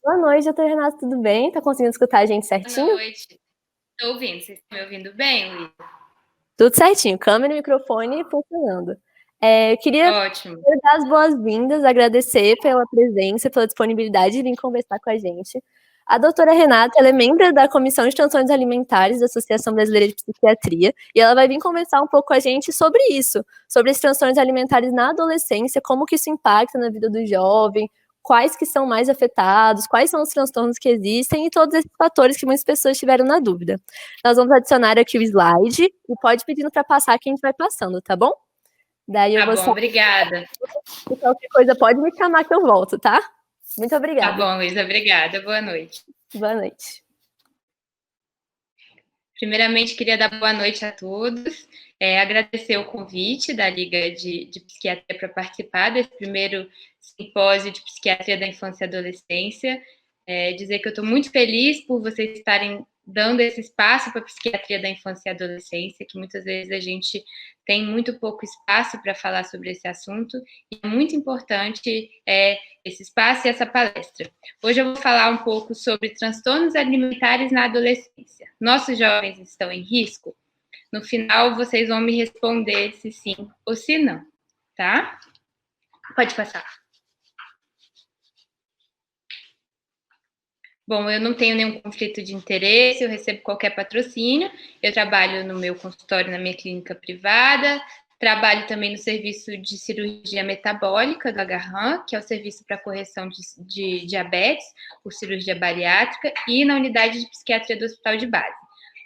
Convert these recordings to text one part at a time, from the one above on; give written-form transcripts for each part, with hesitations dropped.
Boa noite, doutor Renato, tudo bem? Tá conseguindo escutar a gente Boa certinho? noite. Estou ouvindo. Vocês estão me ouvindo bem, Luiz? Tudo certinho, câmera e microfone funcionando. Eu queria Ótimo. dar as boas-vindas, agradecer pela presença, pela disponibilidade de vir conversar com a gente. A doutora Renata, ela é membro da Comissão de Transtornos Alimentares da Associação Brasileira de Psiquiatria, e ela vai vir conversar um pouco com a gente sobre isso, sobre esses transtornos alimentares na adolescência, como que isso impacta na vida do jovem, quais que são mais afetados, quais são os transtornos que existem e todos esses fatores que muitas pessoas tiveram na dúvida. Nós vamos adicionar aqui o slide e pode pedindo para passar que a gente vai passando, tá bom? Daí eu Tá vou bom, sair, obrigada. e qualquer coisa pode me chamar que eu volto, tá? Muito Tá obrigada. bom, Luiz, obrigada. Boa noite. Boa noite. Primeiramente, queria dar boa noite a todos, agradecer o convite da Liga de Psiquiatria para participar desse primeiro simpósio de psiquiatria da infância e adolescência. Dizer que eu estou muito feliz por vocês estarem dando esse espaço para a psiquiatria da infância e adolescência, que muitas vezes a gente tem muito pouco espaço para falar sobre esse assunto, e é muito importante esse espaço e essa palestra. Hoje eu vou falar um pouco sobre transtornos alimentares na adolescência. Nossos jovens estão em risco? No final, vocês vão me responder se sim ou se não, tá? Pode passar. Bom, eu não tenho nenhum conflito de interesse, eu recebo qualquer patrocínio, eu trabalho no meu consultório, na minha clínica privada, trabalho também no serviço de cirurgia metabólica do Agarran, que é o serviço para correção de diabetes, por cirurgia bariátrica, e na unidade de psiquiatria do Hospital de Base.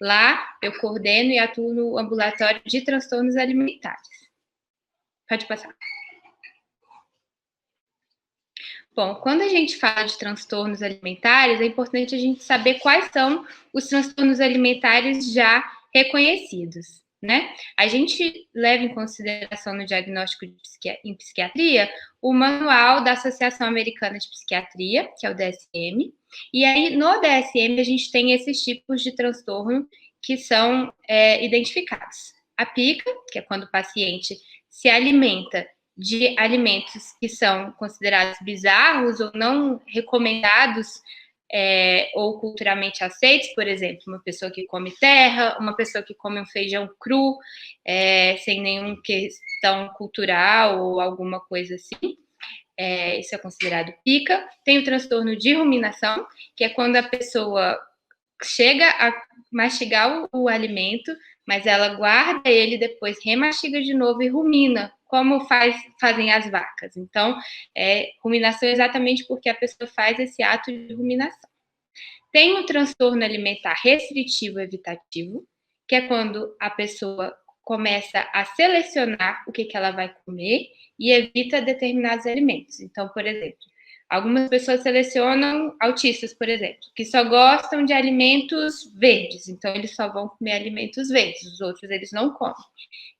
Lá, eu coordeno e atuo no ambulatório de transtornos alimentares. Pode passar. Bom, quando a gente fala de transtornos alimentares, é importante a gente saber quais são os transtornos alimentares já reconhecidos, né? A gente leva em consideração no diagnóstico em psiquiatria o manual da Associação Americana de Psiquiatria, que é o DSM, e aí no DSM a gente tem esses tipos de transtorno que são identificados. A pica, que é quando o paciente se alimenta de alimentos que são considerados bizarros ou não recomendados ou culturalmente aceitos, por exemplo, uma pessoa que come terra, uma pessoa que come um feijão cru, sem nenhuma questão cultural ou alguma coisa assim. Isso é considerado pica. Tem o transtorno de ruminação, que é quando a pessoa chega a mastigar o alimento, mas ela guarda ele, depois remastiga de novo e rumina, como fazem as vacas. Então, ruminação é exatamente porque a pessoa faz esse ato de ruminação. Tem o transtorno alimentar restritivo evitativo, que é quando a pessoa começa a selecionar o que ela vai comer e evita determinados alimentos. Então, por exemplo, algumas pessoas selecionam autistas, por exemplo, que só gostam de alimentos verdes, então eles só vão comer alimentos verdes, os outros eles não comem.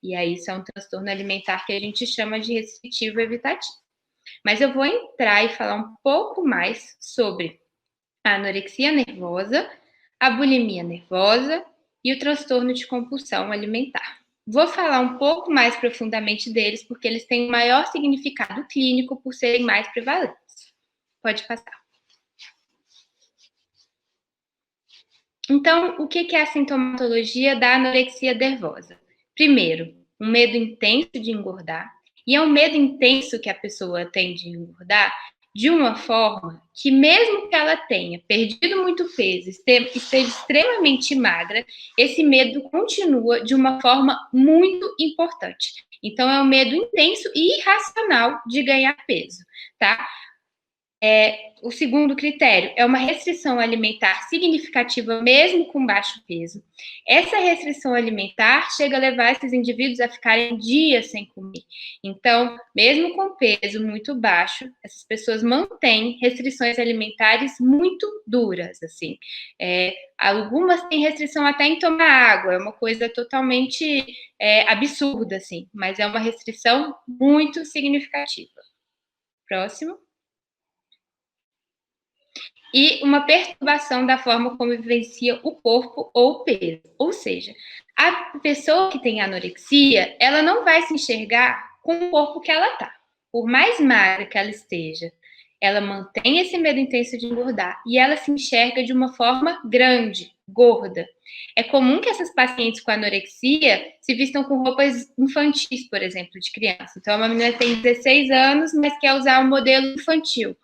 E aí isso é um transtorno alimentar que a gente chama de restritivo evitativo. Mas eu vou entrar e falar um pouco mais sobre a anorexia nervosa, a bulimia nervosa e o transtorno de compulsão alimentar. Vou falar um pouco mais profundamente deles, porque eles têm maior significado clínico por serem mais prevalentes. Pode passar. Então, o que é a sintomatologia da anorexia nervosa? Primeiro, um medo intenso de engordar, e é um medo intenso que a pessoa tem de engordar de uma forma que, mesmo que ela tenha perdido muito peso, esteja extremamente magra, esse medo continua de uma forma muito importante. Então, é um medo intenso e irracional de ganhar peso, tá? O segundo critério é uma restrição alimentar significativa, mesmo com baixo peso. Essa restrição alimentar chega a levar esses indivíduos a ficarem dias sem comer. Então, mesmo com peso muito baixo, essas pessoas mantêm restrições alimentares muito duras, assim. Algumas têm restrição até em tomar água, é uma coisa totalmente absurda, assim, mas é uma restrição muito significativa. Próximo. E uma perturbação da forma como vivencia o corpo ou o peso. Ou seja, a pessoa que tem anorexia, ela não vai se enxergar com o corpo que ela tá. Por mais magra que ela esteja, ela mantém esse medo intenso de engordar e ela se enxerga de uma forma grande, gorda. É comum que essas pacientes com anorexia se vistam com roupas infantis, por exemplo, de criança. Então, uma menina tem 16 anos, mas quer usar um modelo infantil.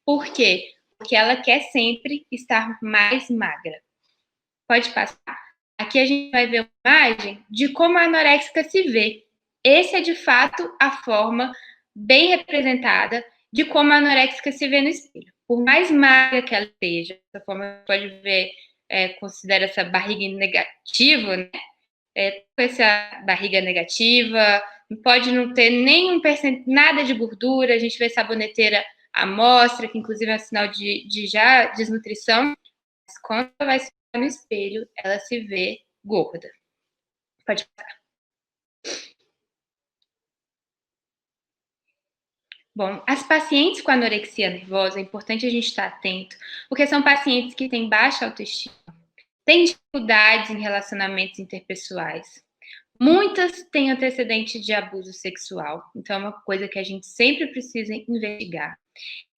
Por quê? Porque ela quer sempre estar mais magra. Pode passar. Aqui a gente vai ver uma imagem de como a anoréxica se vê. Esse é, de fato, a forma bem representada de como a anoréxica se vê no espelho. Por mais magra que ela esteja, dessa forma você pode ver, considera essa barriga negativa, né? Com essa barriga negativa, pode não ter nenhum nada de gordura, a gente vê saboneteira à mostra, que inclusive é um sinal de já desnutrição, mas quando ela vai se ver no espelho, ela se vê gorda. Pode passar. Bom, as pacientes com anorexia nervosa, é importante a gente estar atento, porque são pacientes que têm baixa autoestima, têm dificuldades em relacionamentos interpessoais. Muitas têm antecedente de abuso sexual, então é uma coisa que a gente sempre precisa investigar.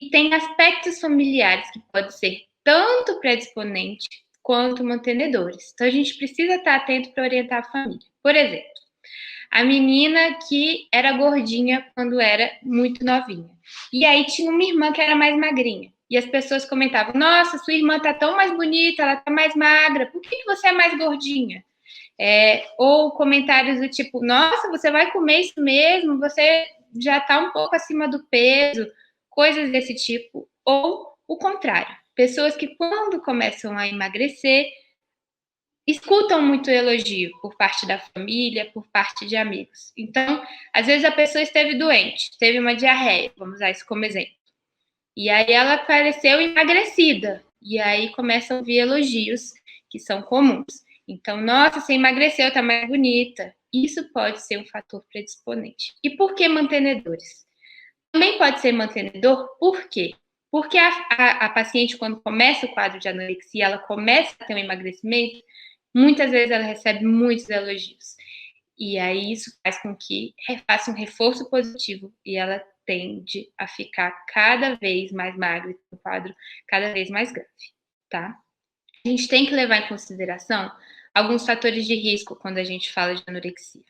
E tem aspectos familiares que podem ser tanto predisponentes quanto mantenedores. Então a gente precisa estar atento para orientar a família. Por exemplo, a menina que era gordinha quando era muito novinha. E aí tinha uma irmã que era mais magrinha. E as pessoas comentavam: nossa, sua irmã tá tão mais bonita, ela tá mais magra, por que você é mais gordinha? Ou comentários do tipo: nossa, você vai comer isso mesmo? Você já tá um pouco acima do peso, coisas desse tipo. Ou o contrário, pessoas que quando começam a emagrecer, escutam muito elogio por parte da família, por parte de amigos. Então, às vezes a pessoa esteve doente, teve uma diarreia, vamos usar isso como exemplo. E aí ela apareceu emagrecida. E aí começam a ouvir elogios que são comuns. Então, nossa, você emagreceu, tá mais bonita. Isso pode ser um fator predisponente. E por que mantenedores? Também pode ser mantenedor, por quê? Porque a paciente, quando começa o quadro de anorexia, ela começa a ter um emagrecimento, muitas vezes ela recebe muitos elogios. E aí isso faz com que faça um reforço positivo e ela tende a ficar cada vez mais magra e um quadro cada vez mais grave, tá? A gente tem que levar em consideração alguns fatores de risco quando a gente fala de anorexia.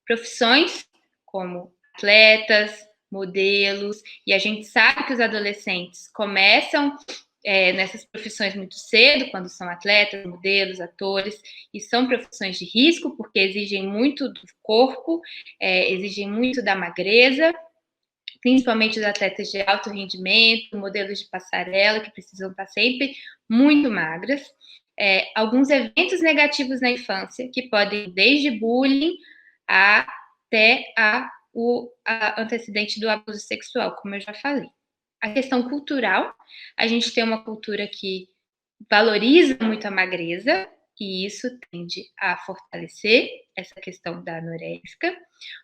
Profissões como atletas, modelos, e a gente sabe que os adolescentes começam nessas profissões muito cedo, quando são atletas, modelos, atores, e são profissões de risco, porque exigem muito do corpo, exigem muito da magreza, principalmente os atletas de alto rendimento, modelos de passarela, que precisam estar sempre muito magras. Alguns eventos negativos na infância, que podem ir desde bullying até o antecedente do abuso sexual, como eu já falei. A questão cultural, a gente tem uma cultura que valoriza muito a magreza, e isso tende a fortalecer essa questão da anoréxica.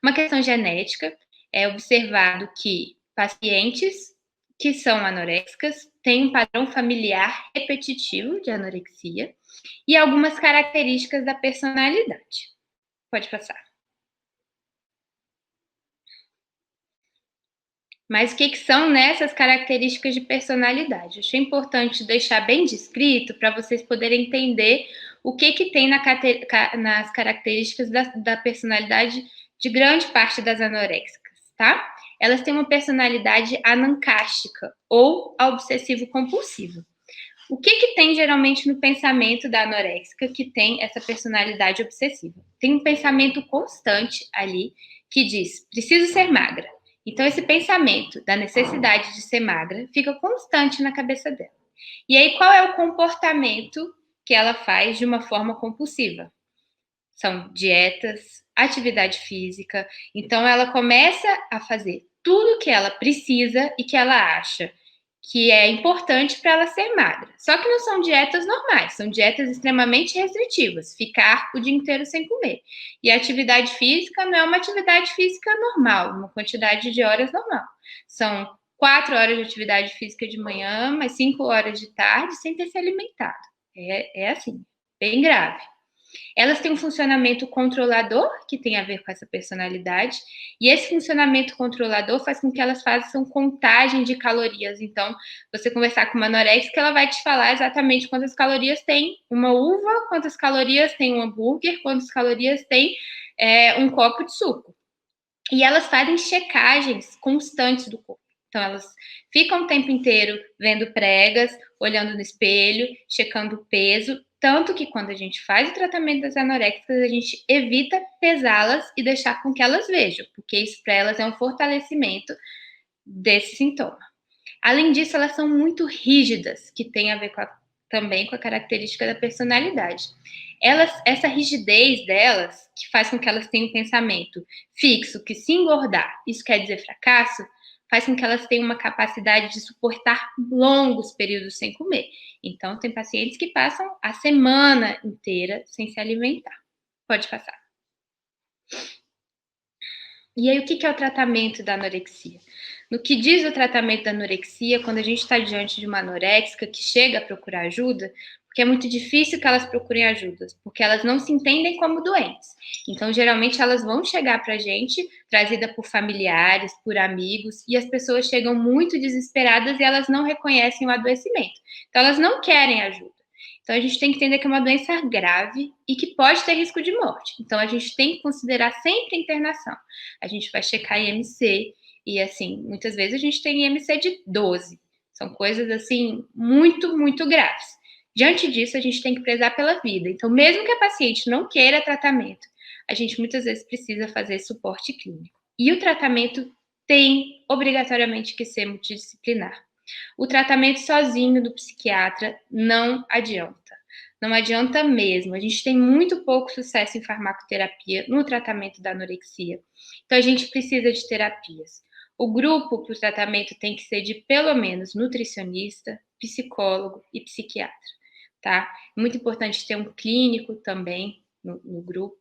Uma questão genética, é observado que pacientes que são anoréxicas têm um padrão familiar repetitivo de anorexia e algumas características da personalidade. Pode passar. Mas o que são essas características de personalidade? Achei importante deixar bem descrito para vocês poderem entender o que tem nas características da personalidade de grande parte das anoréxicas, tá? Elas têm uma personalidade anancástica ou obsessivo-compulsiva. O que tem geralmente no pensamento da anoréxica que tem essa personalidade obsessiva? Tem um pensamento constante ali que diz: preciso ser magra. Então, esse pensamento da necessidade de ser magra fica constante na cabeça dela. E aí, qual é o comportamento que ela faz de uma forma compulsiva? São dietas, atividade física. Então, ela começa a fazer tudo que ela precisa e que ela acha que é importante para ela ser magra. Só que não são dietas normais, são dietas extremamente restritivas, ficar o dia inteiro sem comer. E a atividade física não é uma atividade física normal, uma quantidade de horas normal. São 4 horas de atividade física de manhã, mais 5 horas de tarde, sem ter se alimentado. É assim, bem grave. Elas têm um funcionamento controlador, que tem a ver com essa personalidade, e esse funcionamento controlador faz com que elas façam contagem de calorias. Então, você conversar com uma anoréxica, ela vai te falar exatamente quantas calorias tem uma uva, quantas calorias tem um hambúrguer, quantas calorias tem um copo de suco. E elas fazem checagens constantes do corpo. Então, elas ficam o tempo inteiro vendo pregas, olhando no espelho, checando o peso, tanto que quando a gente faz o tratamento das anoréxicas, a gente evita pesá-las e deixar com que elas vejam, porque isso para elas é um fortalecimento desse sintoma. Além disso, elas são muito rígidas, que tem a ver também com a característica da personalidade. Essa rigidez delas, que faz com que elas tenham um pensamento fixo, que se engordar, isso quer dizer fracasso, faz com que elas tenham uma capacidade de suportar longos períodos sem comer. Então, tem pacientes que passam a semana inteira sem se alimentar. Pode passar. E aí, o que é o tratamento da anorexia? No que diz o tratamento da anorexia, quando a gente está diante de uma anoréxica que chega a procurar ajuda, porque é muito difícil que elas procurem ajuda, porque elas não se entendem como doentes. Então, geralmente, elas vão chegar para a gente, trazida por familiares, por amigos, e as pessoas chegam muito desesperadas e elas não reconhecem o adoecimento. Então, elas não querem ajuda. Então, a gente tem que entender que é uma doença grave e que pode ter risco de morte. Então, a gente tem que considerar sempre a internação. A gente vai checar IMC e, assim, muitas vezes a gente tem IMC de 12. São coisas, assim, muito, muito graves. Diante disso, a gente tem que prezar pela vida. Então, mesmo que a paciente não queira tratamento, a gente muitas vezes precisa fazer suporte clínico. E o tratamento tem obrigatoriamente que ser multidisciplinar. O tratamento sozinho do psiquiatra não adianta. Não adianta mesmo. A gente tem muito pouco sucesso em farmacoterapia no tratamento da anorexia. Então, a gente precisa de terapias. O grupo para o tratamento tem que ser de pelo menos nutricionista, psicólogo e psiquiatra, tá? É muito importante ter um clínico também no grupo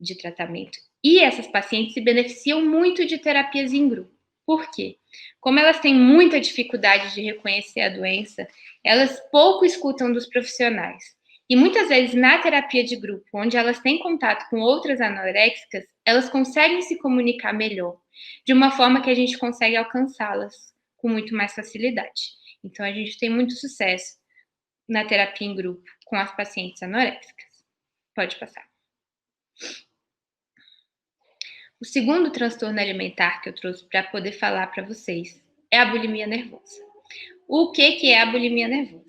de tratamento. E essas pacientes se beneficiam muito de terapias em grupo. Por quê? Como elas têm muita dificuldade de reconhecer a doença, elas pouco escutam dos profissionais. E muitas vezes na terapia de grupo, onde elas têm contato com outras anoréxicas, elas conseguem se comunicar melhor, de uma forma que a gente consegue alcançá-las com muito mais facilidade. Então, a gente tem muito sucesso na terapia em grupo com as pacientes anoréxicas. Pode passar. O segundo transtorno alimentar que eu trouxe para poder falar para vocês é a bulimia nervosa. O que é a bulimia nervosa?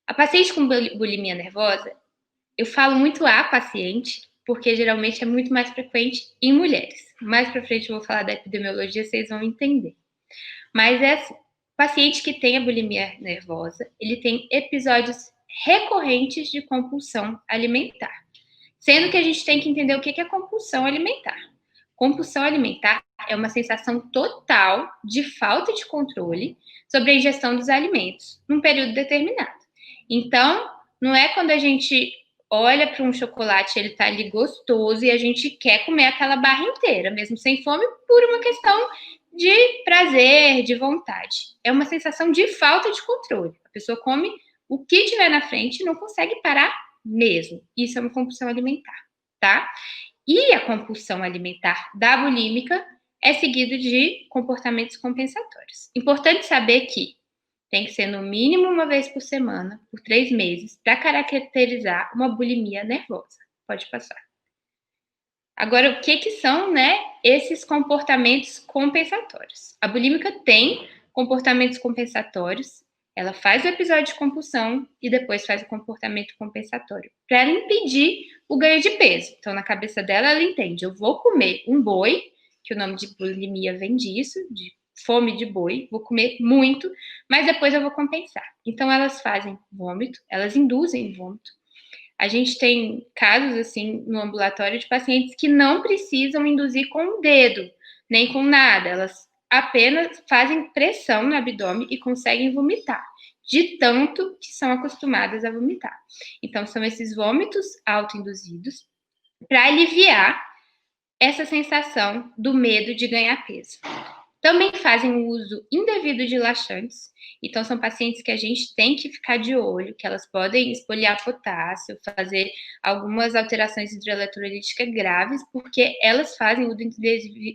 A paciente com bulimia nervosa, eu falo muito a paciente, porque geralmente é muito mais frequente em mulheres. Mais para frente eu vou falar da epidemiologia, vocês vão entender. Mas é assim, o paciente que tem a bulimia nervosa, ele tem episódios recorrentes de compulsão alimentar. Sendo que a gente tem que entender o que é compulsão alimentar. Compulsão alimentar é uma sensação total de falta de controle sobre a ingestão dos alimentos num período determinado. Então, não é quando a gente olha para um chocolate, ele está ali gostoso e a gente quer comer aquela barra inteira, mesmo sem fome, por uma questão de prazer, de vontade. É uma sensação de falta de controle. A pessoa come o que tiver na frente e não consegue parar mesmo. Isso é uma compulsão alimentar, tá? E a compulsão alimentar da bulímica é seguido de comportamentos compensatórios. Importante saber que tem que ser no mínimo uma vez por semana, por 3 meses, para caracterizar uma bulimia nervosa. Pode passar. Agora, o que são, né, esses comportamentos compensatórios? A bulímica tem comportamentos compensatórios. Ela faz o episódio de compulsão e depois faz o comportamento compensatório para ela impedir o ganho de peso. Então, na cabeça dela, ela entende: eu vou comer um boi, que o nome de bulimia vem disso, de fome de boi, vou comer muito, mas depois eu vou compensar. Então, elas fazem vômito, elas induzem vômito. A gente tem casos, assim, no ambulatório de pacientes que não precisam induzir com o dedo, nem com nada. Elas apenas fazem pressão no abdômen e conseguem vomitar, de tanto que são acostumadas a vomitar. Então, são esses vômitos autoinduzidos para aliviar essa sensação do medo de ganhar peso. Também fazem o uso indevido de laxantes. Então, são pacientes que a gente tem que ficar de olho, que elas podem espoliar potássio, fazer algumas alterações hidroeletrolíticas graves, porque elas fazem uso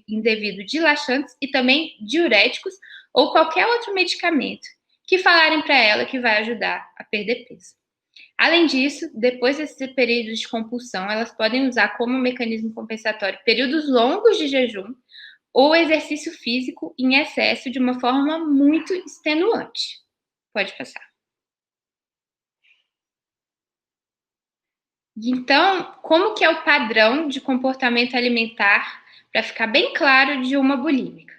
indevido de laxantes e também diuréticos ou qualquer outro medicamento que falarem para ela que vai ajudar a perder peso. Além disso, depois desse período de compulsão, elas podem usar como mecanismo compensatório períodos longos de jejum ou exercício físico em excesso de uma forma muito extenuante. Pode passar. Então, como que é o padrão de comportamento alimentar para ficar bem claro de uma bulímica?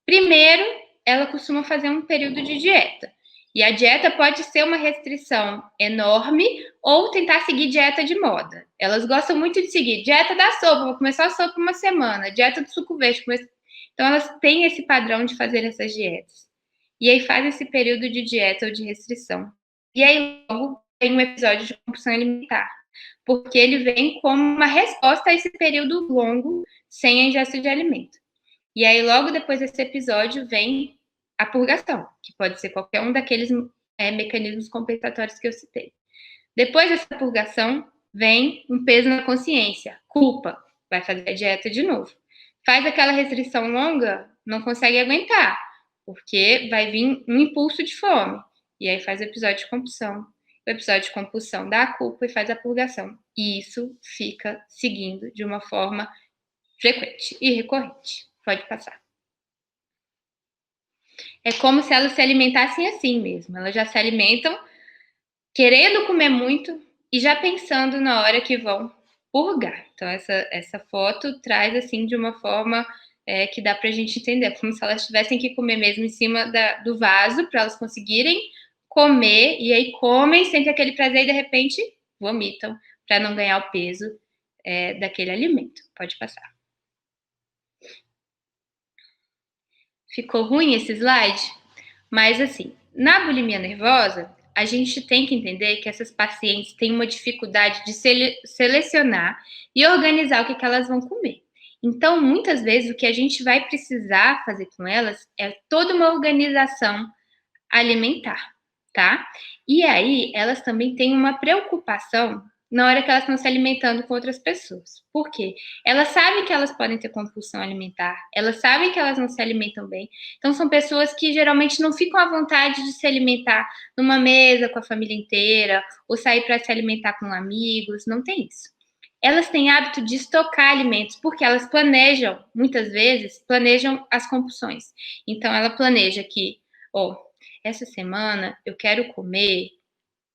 Primeiro, ela costuma fazer um período de dieta. E a dieta pode ser uma restrição enorme ou tentar seguir dieta de moda. Elas gostam muito de seguir dieta da sopa, vou começar a sopa uma semana, dieta do suco verde. Então, elas têm esse padrão de fazer essas dietas. E aí faz esse período de dieta ou de restrição. E aí logo tem um episódio de compulsão alimentar, porque ele vem como uma resposta a esse período longo sem a ingesta de alimento. E aí logo depois desse episódio vem a purgação, que pode ser qualquer um daqueles mecanismos compensatórios que eu citei. Depois dessa purgação, vem um peso na consciência, culpa, vai fazer a dieta de novo. Faz aquela restrição longa, não consegue aguentar, porque vai vir um impulso de fome. E aí faz o episódio de compulsão. O episódio de compulsão dá a culpa e faz a purgação. E isso fica seguindo de uma forma frequente e recorrente. Pode passar. É como se elas se alimentassem assim mesmo. Elas já se alimentam querendo comer muito e já pensando na hora que vão purgar. Então, essa foto traz assim de uma forma que dá pra gente entender, como se elas tivessem que comer mesmo em cima do vaso para elas conseguirem comer, e aí comem, sentem aquele prazer e de repente vomitam para não ganhar o peso daquele alimento. Pode passar. Ficou ruim esse slide? Mas assim, na bulimia nervosa, a gente tem que entender que essas pacientes têm uma dificuldade de selecionar e organizar o que elas vão comer. Então, muitas vezes, o que a gente vai precisar fazer com elas é toda uma organização alimentar, tá? E aí, elas também têm uma preocupação na hora que elas estão se alimentando com outras pessoas. Por quê? Elas sabem que elas podem ter compulsão alimentar, elas sabem que elas não se alimentam bem. Então, são pessoas que geralmente não ficam à vontade de se alimentar numa mesa com a família inteira, ou sair para se alimentar com amigos, não tem isso. Elas têm hábito de estocar alimentos, porque elas planejam, muitas vezes, planejam as compulsões. Então, ela planeja que, essa semana eu quero comer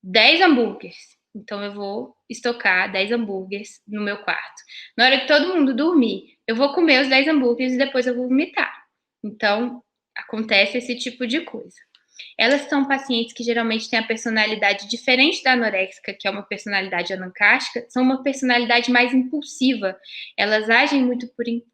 10 hambúrgueres. Então, eu vou estocar 10 hambúrgueres no meu quarto. Na hora que todo mundo dormir, eu vou comer os 10 hambúrgueres e depois eu vou vomitar. Então, acontece esse tipo de coisa. Elas são pacientes que geralmente têm a personalidade diferente da anoréxica, que é uma personalidade anancástica, são uma personalidade mais impulsiva. Elas agem muito por impulso.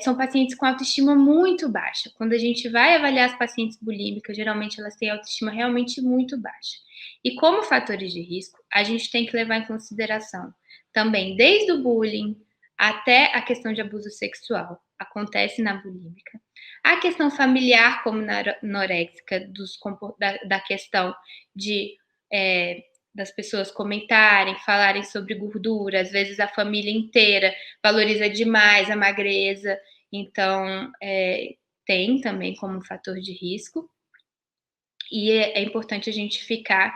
São pacientes com autoestima muito baixa. Quando a gente vai avaliar as pacientes bulímicas, geralmente elas têm autoestima realmente muito baixa. E como fatores de risco, a gente tem que levar em consideração também, desde o bullying até a questão de abuso sexual, acontece na bulímica. A questão familiar, como na anoréxica, da questão de das pessoas comentarem, falarem sobre gordura, às vezes a família inteira valoriza demais a magreza, então tem também como fator de risco, e é importante a gente ficar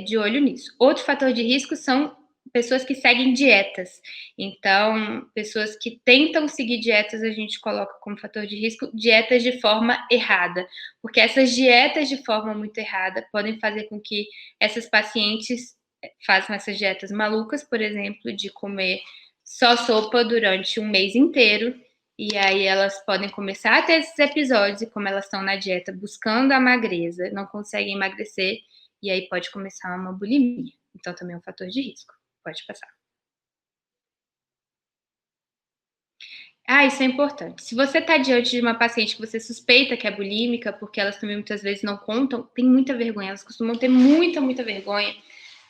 de olho nisso. Outro fator de risco são pessoas que seguem dietas. Então, pessoas que tentam seguir dietas, a gente coloca como fator de risco dietas de forma errada, porque essas dietas de forma muito errada podem fazer com que essas pacientes façam essas dietas malucas, por exemplo, de comer só sopa durante um mês inteiro, e aí elas podem começar a ter esses episódios, e como elas estão na dieta buscando a magreza, não conseguem emagrecer, e aí pode começar uma bulimia. Então, também é um fator de risco. Pode passar. Isso é importante. Se você está diante de uma paciente que você suspeita que é bulímica, porque elas também muitas vezes não contam, tem muita vergonha, elas costumam ter muita vergonha,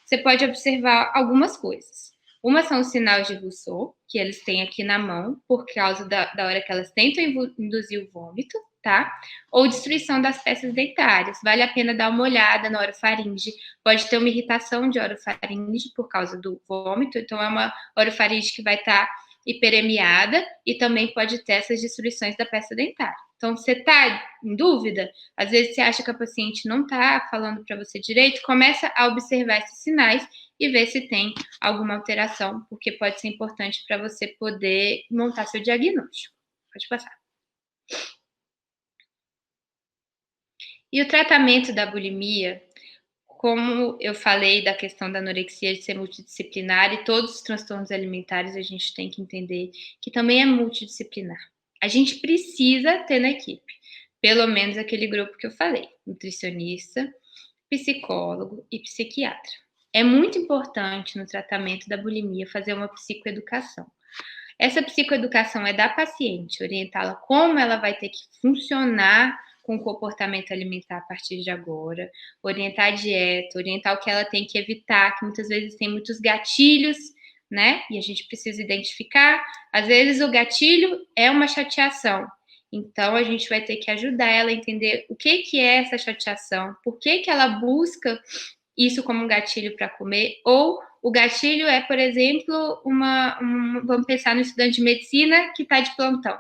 você pode observar algumas coisas. Uma são os sinais de Rousseau, que eles têm aqui na mão, por causa da hora que elas tentam induzir o vômito, tá? Ou destruição das peças dentárias. Vale a pena dar uma olhada na orofaringe. Pode ter uma irritação de orofaringe por causa do vômito, então é uma orofaringe que vai estar hiperemiada e também pode ter essas destruições da peça dentária. Então, você está em dúvida? Às vezes você acha que a paciente não está falando para você direito, começa a observar esses sinais e ver se tem alguma alteração, porque pode ser importante para você poder montar seu diagnóstico. Pode passar. E o tratamento da bulimia, como eu falei da questão da anorexia de ser multidisciplinar e todos os transtornos alimentares, a gente tem que entender que também é multidisciplinar. A gente precisa ter na equipe, pelo menos aquele grupo que eu falei, nutricionista, psicólogo e psiquiatra. É muito importante no tratamento da bulimia fazer uma psicoeducação. Essa psicoeducação é da paciente, orientá-la como ela vai ter que funcionar com o comportamento alimentar a partir de agora, orientar a dieta, orientar o que ela tem que evitar, que muitas vezes tem muitos gatilhos, né? E a gente precisa identificar. Às vezes o gatilho é uma chateação. Então a gente vai ter que ajudar ela a entender o que é essa chateação, por que ela busca isso como um gatilho para comer, ou o gatilho é, por exemplo, vamos pensar no estudante de medicina que está de plantão.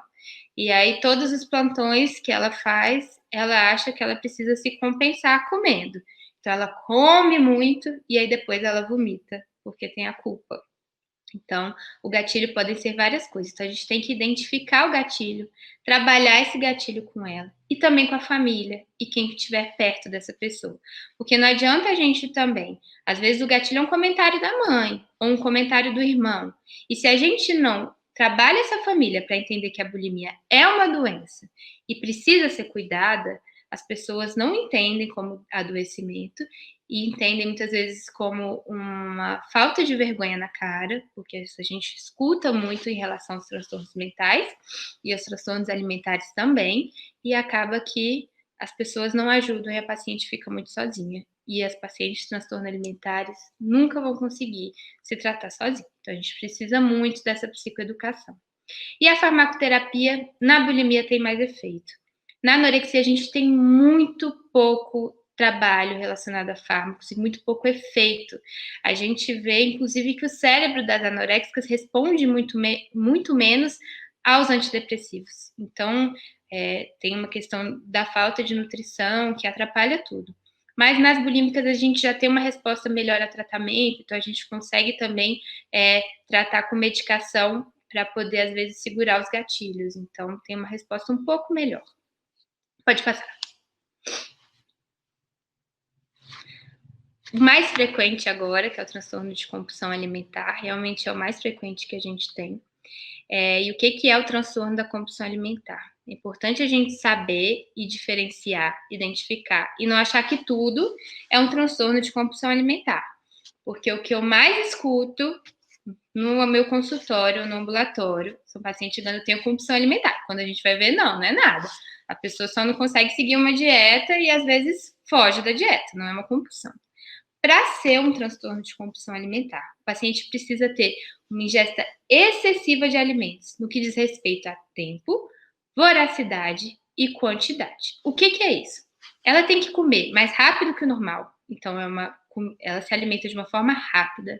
E aí, todos os plantões que ela faz, ela acha que ela precisa se compensar comendo. Então, ela come muito e aí depois ela vomita, porque tem a culpa. Então, o gatilho podem ser várias coisas. Então, a gente tem que identificar o gatilho, trabalhar esse gatilho com ela e também com a família e quem estiver perto dessa pessoa. Porque não adianta a gente também. Às vezes, o gatilho é um comentário da mãe ou um comentário do irmão. E se a gente não trabalha essa família para entender que a bulimia é uma doença e precisa ser cuidada, as pessoas não entendem como adoecimento e entendem muitas vezes como uma falta de vergonha na cara, porque a gente escuta muito em relação aos transtornos mentais e aos transtornos alimentares também, e acaba que as pessoas não ajudam e a paciente fica muito sozinha. E as pacientes de transtornos alimentares nunca vão conseguir se tratar sozinha. Então, a gente precisa muito dessa psicoeducação. E a farmacoterapia na bulimia tem mais efeito. Na anorexia, a gente tem muito pouco trabalho relacionado a fármacos e muito pouco efeito. A gente vê, inclusive, que o cérebro das anoréxicas responde muito menos aos antidepressivos. Então, tem uma questão da falta de nutrição que atrapalha tudo. Mas nas bulímicas a gente já tem uma resposta melhor a tratamento, então a gente consegue também tratar com medicação para poder, às vezes, segurar os gatilhos. Então, tem uma resposta um pouco melhor. Pode passar. O mais frequente agora, que é o transtorno de compulsão alimentar, realmente é o mais frequente que a gente tem. E o que é o transtorno da compulsão alimentar? É importante a gente saber e diferenciar, identificar, e não achar que tudo é um transtorno de compulsão alimentar. Porque o que eu mais escuto no meu consultório, no ambulatório, são pacientes chegando, eu tenho compulsão alimentar. Quando a gente vai ver, não é nada. A pessoa só não consegue seguir uma dieta e às vezes foge da dieta, não é uma compulsão. Para ser um transtorno de compulsão alimentar, o paciente precisa ter uma ingesta excessiva de alimentos, no que diz respeito a tempo, voracidade e quantidade. O que é isso? Ela tem que comer mais rápido que o normal, então ela se alimenta de uma forma rápida.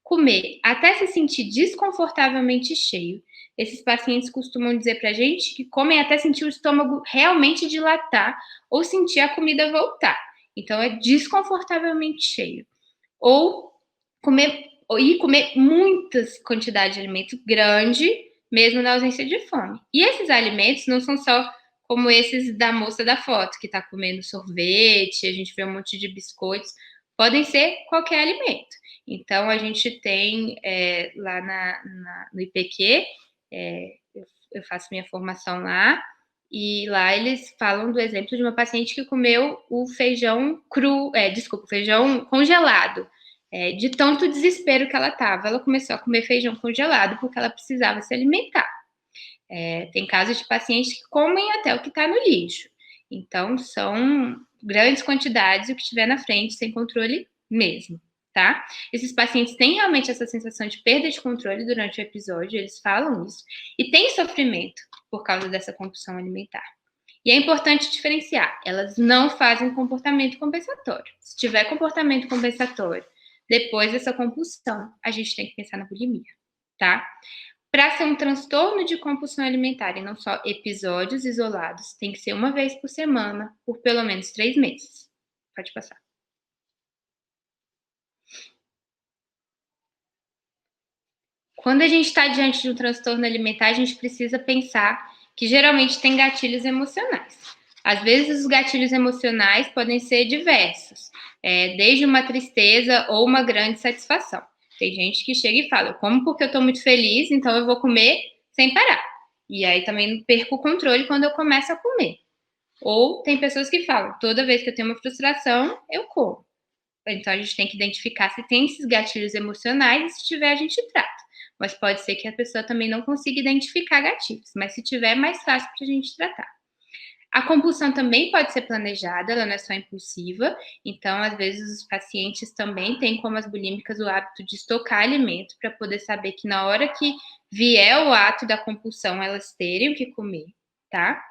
Comer até se sentir desconfortavelmente cheio. Esses pacientes costumam dizer pra gente que comem até sentir o estômago realmente dilatar ou sentir a comida voltar. Então, é desconfortavelmente cheio. Ou comer muitas quantidades de alimento grande, mesmo na ausência de fome. E esses alimentos não são só como esses da moça da foto, que está comendo sorvete, a gente vê um monte de biscoitos. Podem ser qualquer alimento. Então, a gente tem lá no IPQ, eu faço minha formação lá, e lá eles falam do exemplo de uma paciente que comeu o feijão feijão congelado. De tanto desespero que ela estava, ela começou a comer feijão congelado porque ela precisava se alimentar. Tem casos de pacientes que comem até o que está no lixo. Então, são grandes quantidades o que tiver na frente, sem controle mesmo, tá? Esses pacientes têm realmente essa sensação de perda de controle durante o episódio, eles falam isso, e tem sofrimento por causa dessa compulsão alimentar. E é importante diferenciar, elas não fazem comportamento compensatório. Se tiver comportamento compensatório depois dessa compulsão, a gente tem que pensar na bulimia, tá? Para ser um transtorno de compulsão alimentar e não só episódios isolados, tem que ser uma vez por semana, por pelo menos 3 meses. Pode passar. Quando a gente está diante de um transtorno alimentar, a gente precisa pensar que geralmente tem gatilhos emocionais. Às vezes, os gatilhos emocionais podem ser diversos, desde uma tristeza ou uma grande satisfação. Tem gente que chega e fala, eu como porque eu estou muito feliz, então eu vou comer sem parar. E aí também perco o controle quando eu começo a comer. Ou tem pessoas que falam, toda vez que eu tenho uma frustração, eu como. Então a gente tem que identificar se tem esses gatilhos emocionais e se tiver a gente trata. Mas pode ser que a pessoa também não consiga identificar gatilhos, mas se tiver é mais fácil para a gente tratar. A compulsão também pode ser planejada, ela não é só impulsiva, então às vezes os pacientes também têm, como as bulímicas, o hábito de estocar alimento para poder saber que na hora que vier o ato da compulsão, elas terem o que comer, tá?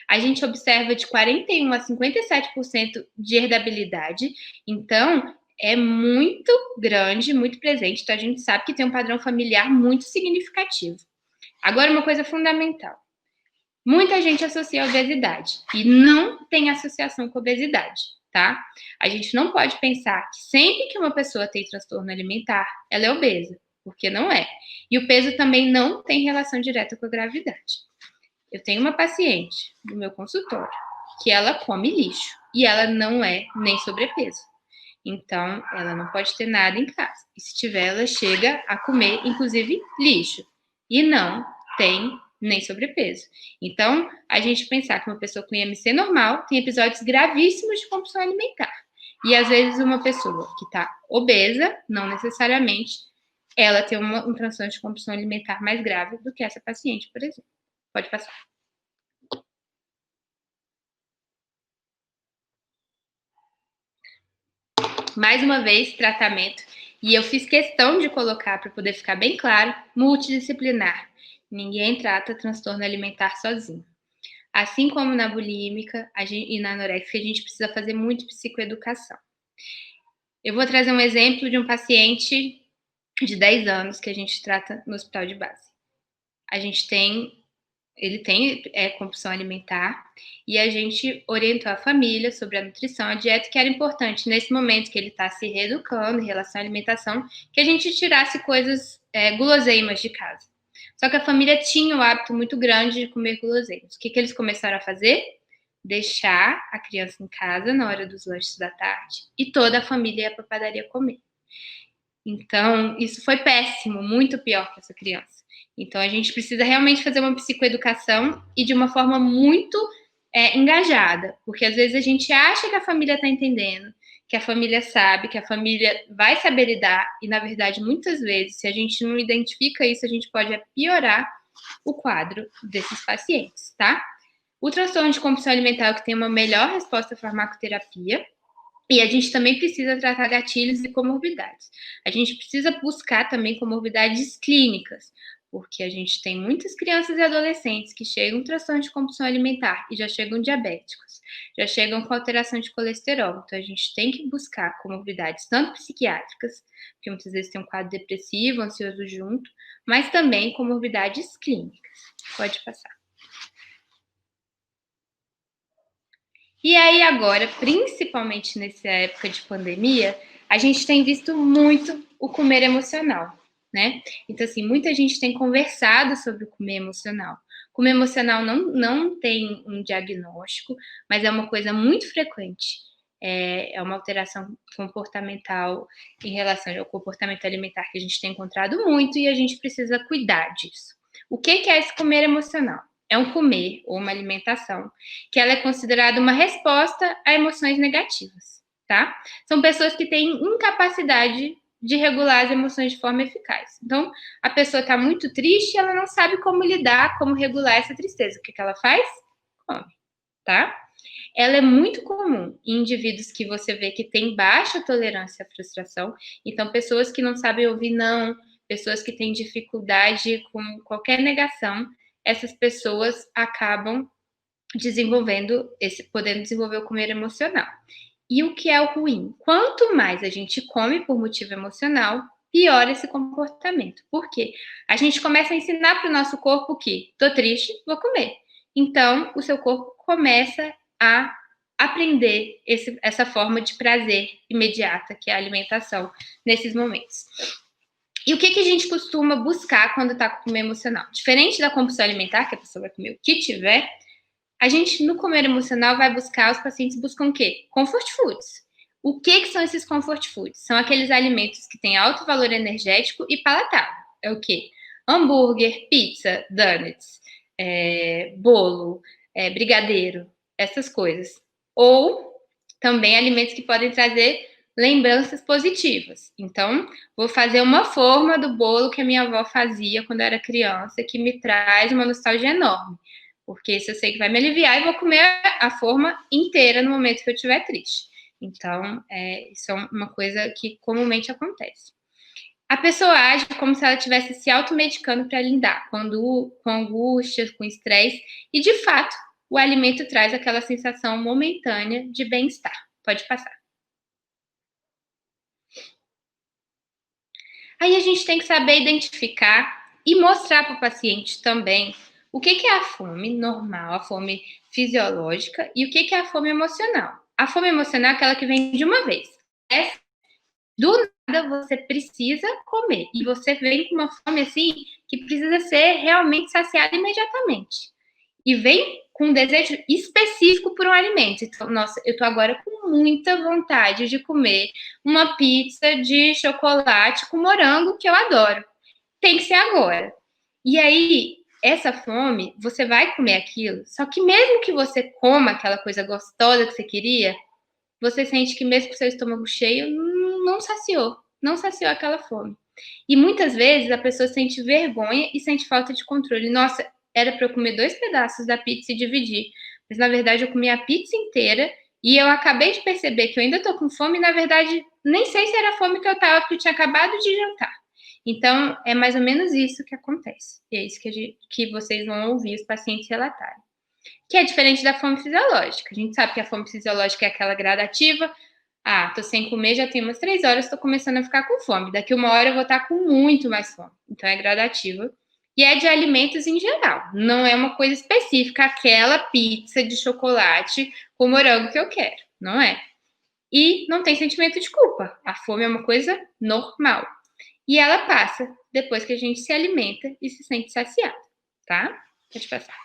A gente observa de 41% a 57% de herdabilidade, então é muito grande, muito presente, então a gente sabe que tem um padrão familiar muito significativo. Agora, uma coisa fundamental. Muita gente associa a obesidade e não tem associação com obesidade, tá? A gente não pode pensar que sempre que uma pessoa tem transtorno alimentar, ela é obesa, porque não é. E o peso também não tem relação direta com a gravidade. Eu tenho uma paciente no meu consultório que ela come lixo e ela não é nem sobrepeso. Então, ela não pode ter nada em casa. E se tiver, ela chega a comer, inclusive, lixo. E não tem nem sobrepeso. Então, a gente pensar que uma pessoa com IMC normal tem episódios gravíssimos de compulsão alimentar. E, às vezes, uma pessoa que está obesa, não necessariamente, ela tem um transtorno de compulsão alimentar mais grave do que essa paciente, por exemplo. Pode passar. Mais uma vez, tratamento. E eu fiz questão de colocar, para poder ficar bem claro, multidisciplinar. Ninguém trata transtorno alimentar sozinho. Assim como na bulímica e na anorexia, a gente precisa fazer muito psicoeducação. Eu vou trazer um exemplo de um paciente de 10 anos que a gente trata no hospital de base. Ele tem compulsão alimentar e a gente orientou a família sobre a nutrição, a dieta, que era importante nesse momento que ele está se reeducando em relação à alimentação, que a gente tirasse coisas, guloseimas de casa. Só que a família tinha um hábito muito grande de comer guloseimas. O que eles começaram a fazer? Deixar a criança em casa na hora dos lanches da tarde e toda a família ia para a padaria comer. Então, isso foi péssimo, muito pior para essa criança. Então, a gente precisa realmente fazer uma psicoeducação e de uma forma muito engajada, porque às vezes a gente acha que a família está entendendo, que a família sabe, que a família vai saber lidar, e na verdade, muitas vezes, se a gente não identifica isso, a gente pode piorar o quadro desses pacientes, tá? O transtorno de compulsão alimentar é o que tem uma melhor resposta à farmacoterapia, e a gente também precisa tratar gatilhos e comorbidades. A gente precisa buscar também comorbidades clínicas, porque a gente tem muitas crianças e adolescentes que chegam com transtorno de compulsão alimentar e já chegam diabéticos, já chegam com alteração de colesterol. Então, a gente tem que buscar comorbidades tanto psiquiátricas, porque muitas vezes tem um quadro depressivo, ansioso junto, mas também comorbidades clínicas. Pode passar. E aí agora, principalmente nessa época de pandemia, a gente tem visto muito o comer emocional, né? Então, assim, muita gente tem conversado sobre o comer emocional. Comer emocional não tem um diagnóstico, mas é uma coisa muito frequente. É uma alteração comportamental em relação ao comportamento alimentar que a gente tem encontrado muito e a gente precisa cuidar disso. O que é esse comer emocional? É um comer ou uma alimentação que ela é considerada uma resposta a emoções negativas, tá? São pessoas que têm incapacidade de regular as emoções de forma eficaz. Então, a pessoa está muito triste e ela não sabe como lidar, como regular essa tristeza. O que ela faz? Come, tá? ela é muito comum em indivíduos que você vê que têm baixa tolerância à frustração. Então, pessoas que não sabem ouvir não, pessoas que têm dificuldade com qualquer negação, essas pessoas acabam podendo desenvolver o comer emocional. E o que é o ruim? Quanto mais a gente come por motivo emocional, pior esse comportamento. Por quê? A gente começa a ensinar para o nosso corpo que tô triste, vou comer. Então, o seu corpo começa a aprender essa forma de prazer imediata, que é a alimentação, nesses momentos. E o que a gente costuma buscar quando está com comer emocional? Diferente da compulsão alimentar, que a pessoa vai comer o que tiver, a gente, no comer emocional, vai buscar, os pacientes buscam o quê? Comfort foods. O que são esses comfort foods? São aqueles alimentos que têm alto valor energético e palatável. É o quê? Hambúrguer, pizza, donuts, bolo, brigadeiro, essas coisas. Ou também alimentos que podem trazer lembranças positivas. Então, vou fazer uma forma do bolo que a minha avó fazia quando eu era criança, que me traz uma nostalgia enorme. Porque isso eu sei que vai me aliviar e vou comer a forma inteira no momento que eu estiver triste. Então, isso é uma coisa que comumente acontece. A pessoa age como se ela estivesse se automedicando para lidar com angústia, com estresse, e de fato, o alimento traz aquela sensação momentânea de bem-estar. Pode passar. Aí a gente tem que saber identificar e mostrar para o paciente também o que é a fome normal, a fome fisiológica e o que é a fome emocional. A fome emocional é aquela que vem de uma vez. Do nada você precisa comer e você vem com uma fome assim que precisa ser realmente saciada imediatamente. E vem com um desejo específico por um alimento. Então, nossa, eu tô agora com muita vontade de comer uma pizza de chocolate com morango, que eu adoro. Tem que ser agora. E aí, essa fome, você vai comer aquilo, só que mesmo que você coma aquela coisa gostosa que você queria, você sente que mesmo com seu estômago cheio, não saciou aquela fome. E muitas vezes a pessoa sente vergonha e sente falta de controle. Nossa, era para eu comer 2 pedaços da pizza e dividir, mas na verdade eu comi a pizza inteira e eu acabei de perceber que eu ainda tô com fome e na verdade nem sei se era a fome que eu tava, porque eu tinha acabado de jantar. Então, é mais ou menos isso que acontece. E é isso que vocês vão ouvir os pacientes relatarem. Que é diferente da fome fisiológica. A gente sabe que a fome fisiológica é aquela gradativa. Ah, tô sem comer, já tem umas 3 horas, tô começando a ficar com fome. Daqui 1 hora eu vou estar com muito mais fome. Então é gradativa. E é de alimentos em geral. Não é uma coisa específica, aquela pizza de chocolate com morango que eu quero. Não é. E não tem sentimento de culpa. A fome é uma coisa normal. E ela passa depois que a gente se alimenta e se sente saciado. Tá? Pode passar.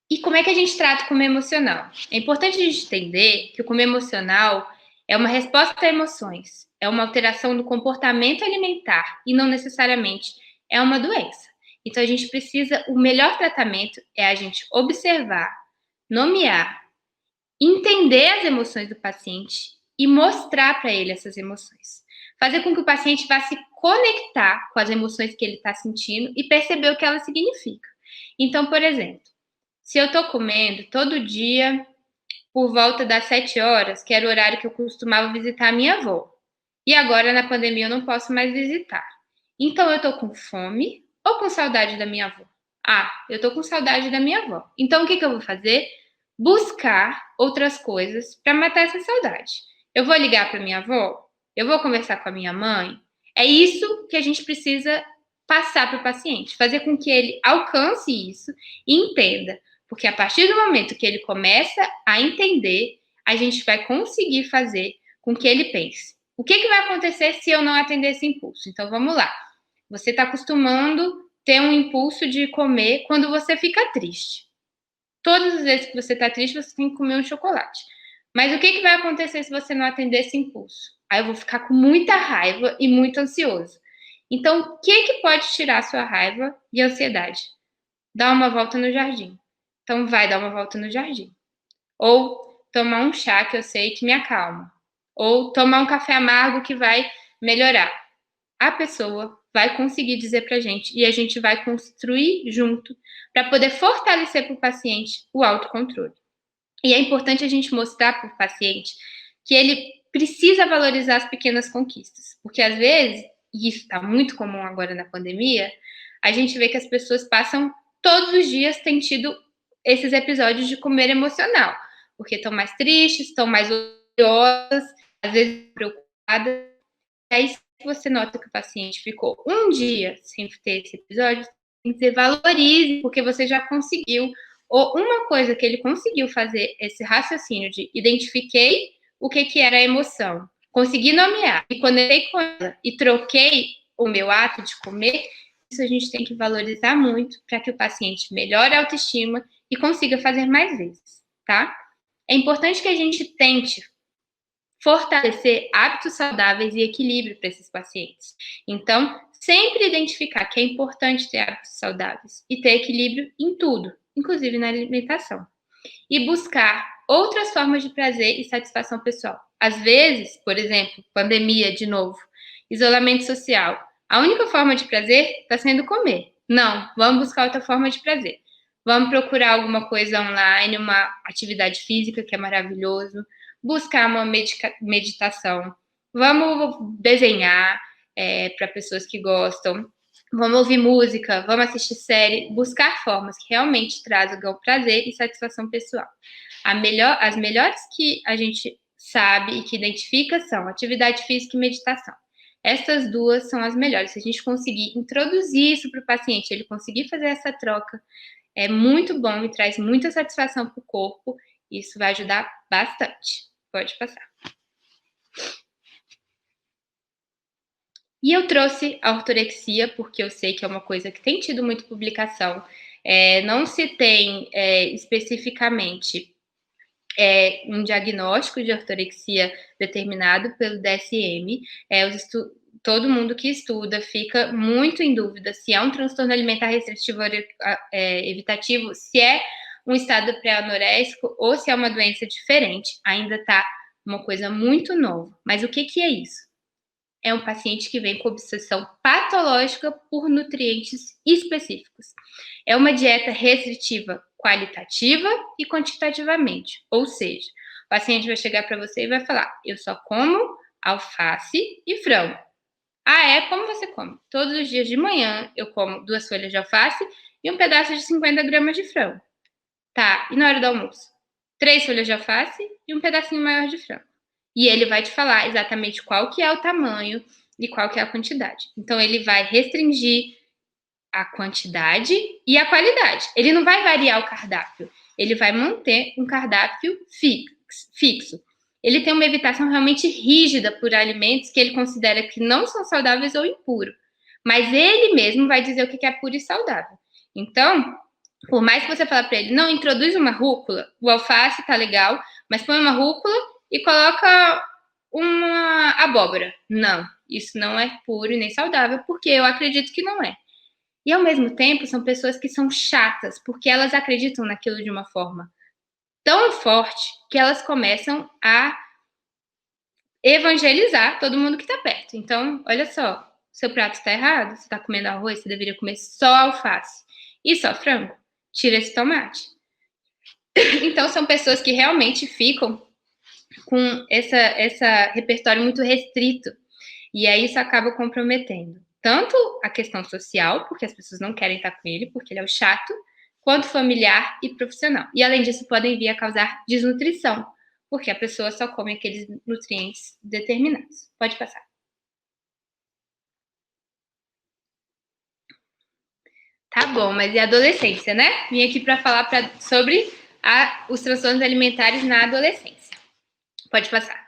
E como é que a gente trata o comer emocional? É importante a gente entender que o comer emocional é uma resposta a emoções, é uma alteração do comportamento alimentar e não necessariamente é uma doença. Então a gente precisa, o melhor tratamento é a gente observar, nomear, entender as emoções do paciente e mostrar para ele essas emoções. Fazer com que o paciente vá se conectar com as emoções que ele está sentindo e perceber o que elas significam. Então, por exemplo, se eu tô comendo todo dia por volta das 7 horas, que era o horário que eu costumava visitar a minha avó, e agora na pandemia eu não posso mais visitar. Então eu tô com fome ou com saudade da minha avó? Ah, eu tô com saudade da minha avó. Então o que eu vou fazer? Buscar outras coisas para matar essa saudade. Eu vou ligar para minha avó? Eu vou conversar com a minha mãe? É isso que a gente precisa passar para o paciente, fazer com que ele alcance isso e entenda. Porque a partir do momento que ele começa a entender, a gente vai conseguir fazer com que ele pense: o que vai acontecer se eu não atender esse impulso? Então vamos lá. Você está acostumando ter um impulso de comer quando você fica triste. Todas as vezes que você está triste, você tem que comer um chocolate. Mas o que vai acontecer se você não atender esse impulso? Aí eu vou ficar com muita raiva e muito ansioso. Então, o que pode tirar a sua raiva e ansiedade? Dar uma volta no jardim. Então, vai dar uma volta no jardim. Ou tomar um chá que eu sei que me acalma. Ou tomar um café amargo que vai melhorar. a pessoa vai conseguir dizer para a gente e a gente vai construir junto para poder fortalecer para o paciente o autocontrole. E é importante a gente mostrar para o paciente que ele precisa valorizar as pequenas conquistas, porque às vezes, e isso está muito comum agora na pandemia, a gente vê que as pessoas passam todos os dias têm tido esses episódios de comer emocional, porque estão mais tristes, estão mais ansiosas, às vezes preocupadas. E aí, se você nota que o paciente ficou um dia sem ter esse episódio, tem que dizer valorize, porque você já conseguiu. Ou uma coisa que ele conseguiu fazer esse raciocínio de identifiquei o que era a emoção, consegui nomear, me conectei com ela e troquei o meu ato de comer, isso a gente tem que valorizar muito para que o paciente melhore a autoestima e consiga fazer mais vezes, tá? É importante que a gente tente fortalecer hábitos saudáveis e equilíbrio para esses pacientes. Então, sempre identificar que é importante ter hábitos saudáveis e ter equilíbrio em tudo, inclusive na alimentação. E buscar outras formas de prazer e satisfação pessoal. Às vezes, por exemplo, pandemia de novo, isolamento social. A única forma de prazer está sendo comer. Não, vamos buscar outra forma de prazer. Vamos procurar alguma coisa online, uma atividade física que é maravilhoso, buscar uma meditação, vamos desenhar para pessoas que gostam, vamos ouvir música, vamos assistir série, buscar formas que realmente tragam prazer e satisfação pessoal. As melhores que a gente sabe e que identifica são atividade física e meditação. Essas duas são as melhores. Se a gente conseguir introduzir isso para o paciente, ele conseguir fazer essa troca, é muito bom e traz muita satisfação para o corpo. Isso vai ajudar bastante. Pode passar. E eu trouxe a ortorexia, porque eu sei que é uma coisa que tem tido muita publicação. Não se tem especificamente um diagnóstico de ortorexia determinado pelo DSM. Todo mundo que estuda fica muito em dúvida se é um transtorno alimentar restritivo evitativo, se é um estado pré-anorésico ou se é uma doença diferente. Ainda está uma coisa muito nova. Mas o que é isso? É um paciente que vem com obsessão patológica por nutrientes específicos. É uma dieta restritiva qualitativa e quantitativamente. Ou seja, o paciente vai chegar para você e vai falar: eu só como alface e frango. Ah, como você come? Todos os dias de manhã eu como 2 folhas de alface e um pedaço de 50 gramas de frango. Tá, e na hora do almoço? 3 folhas de alface e um pedacinho maior de frango. E ele vai te falar exatamente qual que é o tamanho e qual que é a quantidade. Então, ele vai restringir a quantidade e a qualidade. Ele não vai variar o cardápio. Ele vai manter um cardápio fixo. Ele tem uma evitação realmente rígida por alimentos que ele considera que não são saudáveis ou impuros. Mas ele mesmo vai dizer o que é puro e saudável. Então, por mais que você fale para ele, não, introduz uma rúcula, o alface tá legal, mas põe uma rúcula e coloca uma abóbora. Não, isso não é puro e nem saudável, porque eu acredito que não é. E ao mesmo tempo, são pessoas que são chatas, porque elas acreditam naquilo de uma forma tão forte que elas começam a evangelizar todo mundo que tá perto. Então, olha só, seu prato está errado, você tá comendo arroz, você deveria comer só alface e só frango. Tira esse tomate. Então, são pessoas que realmente ficam com esse repertório muito restrito. E aí isso acaba comprometendo tanto a questão social, porque as pessoas não querem estar com ele, porque ele é o chato, quanto familiar e profissional. E além disso, podem vir a causar desnutrição, porque a pessoa só come aqueles nutrientes determinados. Pode passar. Tá bom, mas e a adolescência, né? Vim aqui para falar sobre os transtornos alimentares na adolescência. Pode passar.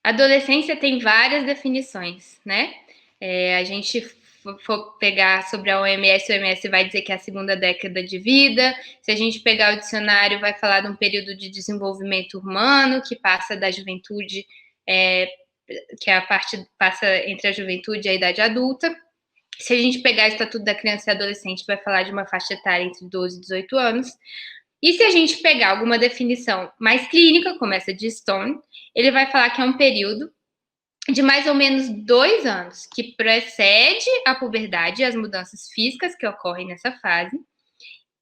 Adolescência tem várias definições, né? A gente for pegar sobre a OMS, a OMS vai dizer que é a segunda década de vida. Se a gente pegar o dicionário, vai falar de um período de desenvolvimento humano que passa da juventude, que é a parte passa entre a juventude e a idade adulta. Se a gente pegar o Estatuto da Criança e Adolescente, vai falar de uma faixa etária entre 12 e 18 anos. E se a gente pegar alguma definição mais clínica, como essa de Stone, ele vai falar que é um período de mais ou menos 2 anos, que precede a puberdade e as mudanças físicas que ocorrem nessa fase,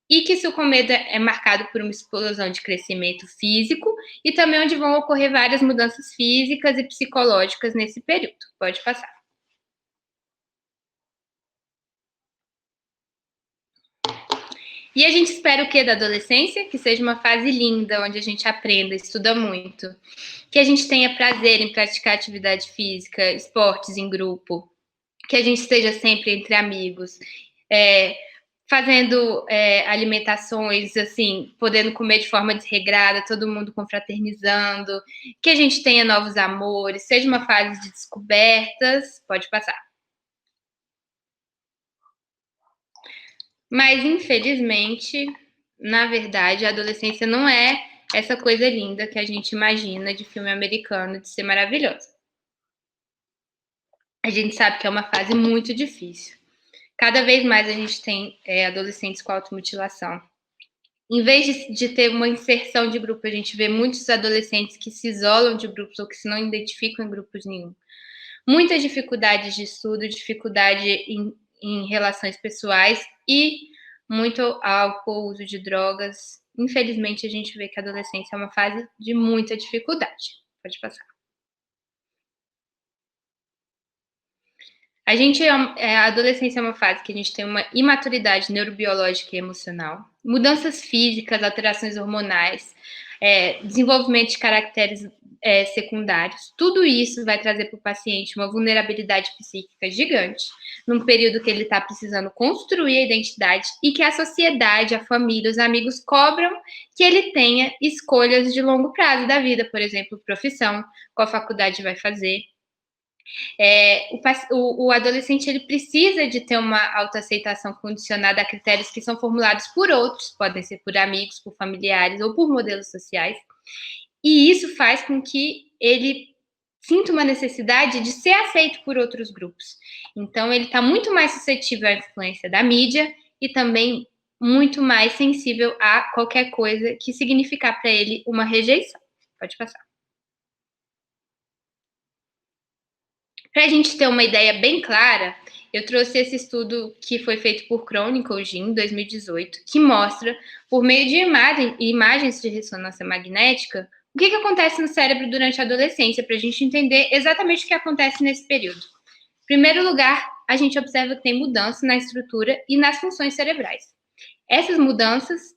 e que se o comedo é marcado por uma explosão de crescimento físico, e também onde vão ocorrer várias mudanças físicas e psicológicas nesse período. Pode passar. E a gente espera o quê da adolescência? Que seja uma fase linda, onde a gente aprenda, estuda muito. Que a gente tenha prazer em praticar atividade física, esportes em grupo. Que a gente esteja sempre entre amigos. Fazendo alimentações, assim, podendo comer de forma desregrada, todo mundo confraternizando. Que a gente tenha novos amores. Seja uma fase de descobertas. Pode passar. Mas, infelizmente, na verdade, a adolescência não é essa coisa linda que a gente imagina de filme americano, de ser maravilhosa. A gente sabe que é uma fase muito difícil. Cada vez mais a gente tem adolescentes com automutilação. Em vez de ter uma inserção de grupo, a gente vê muitos adolescentes que se isolam de grupos ou que se não identificam em grupos nenhum. Muitas dificuldades de estudo, dificuldade em relações pessoais e muito álcool, uso de drogas. Infelizmente, a gente vê que a adolescência é uma fase de muita dificuldade. Pode passar. A adolescência é uma fase que a gente tem uma imaturidade neurobiológica e emocional, mudanças físicas, alterações hormonais, desenvolvimento de caracteres secundários. Tudo isso vai trazer para o paciente uma vulnerabilidade psíquica gigante, num período que ele está precisando construir a identidade e que a sociedade, a família, os amigos cobram que ele tenha escolhas de longo prazo da vida, por exemplo, profissão, qual faculdade vai fazer. O adolescente ele precisa de ter uma autoaceitação condicionada a critérios que são formulados por outros, podem ser por amigos, por familiares ou por modelos sociais, e isso faz com que ele sinta uma necessidade de ser aceito por outros grupos. Então, ele está muito mais suscetível à influência da mídia e também muito mais sensível a qualquer coisa que significar para ele uma rejeição. Pode passar. Para a gente ter uma ideia bem clara, eu trouxe esse estudo que foi feito por Chronicle em 2018, que mostra, por meio de imagens de ressonância magnética, o que acontece no cérebro durante a adolescência, para a gente entender exatamente o que acontece nesse período. Em primeiro lugar, a gente observa que tem mudança na estrutura e nas funções cerebrais. Essas mudanças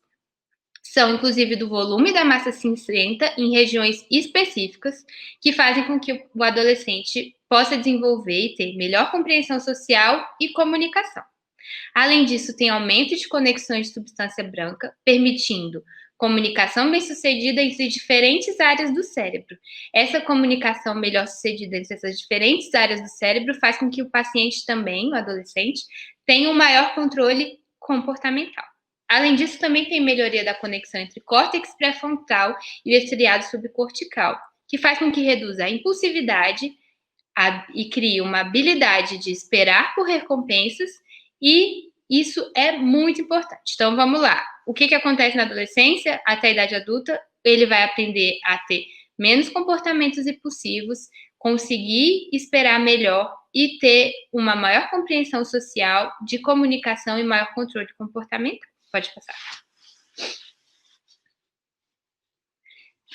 são, inclusive, do volume da massa cinzenta em regiões específicas, que fazem com que o adolescente possa desenvolver e ter melhor compreensão social e comunicação. Além disso, tem aumento de conexões de substância branca, permitindo comunicação bem-sucedida entre diferentes áreas do cérebro. Essa comunicação melhor-sucedida entre essas diferentes áreas do cérebro faz com que o paciente também, o adolescente, tenha um maior controle comportamental. Além disso, também tem melhoria da conexão entre córtex pré-frontal e o estriado subcortical, que faz com que reduza a impulsividade e crie uma habilidade de esperar por recompensas, e isso é muito importante. Então, vamos lá. O que acontece na adolescência até a idade adulta? Ele vai aprender a ter menos comportamentos impulsivos, conseguir esperar melhor e ter uma maior compreensão social, de comunicação e maior controle comportamental. Pode passar.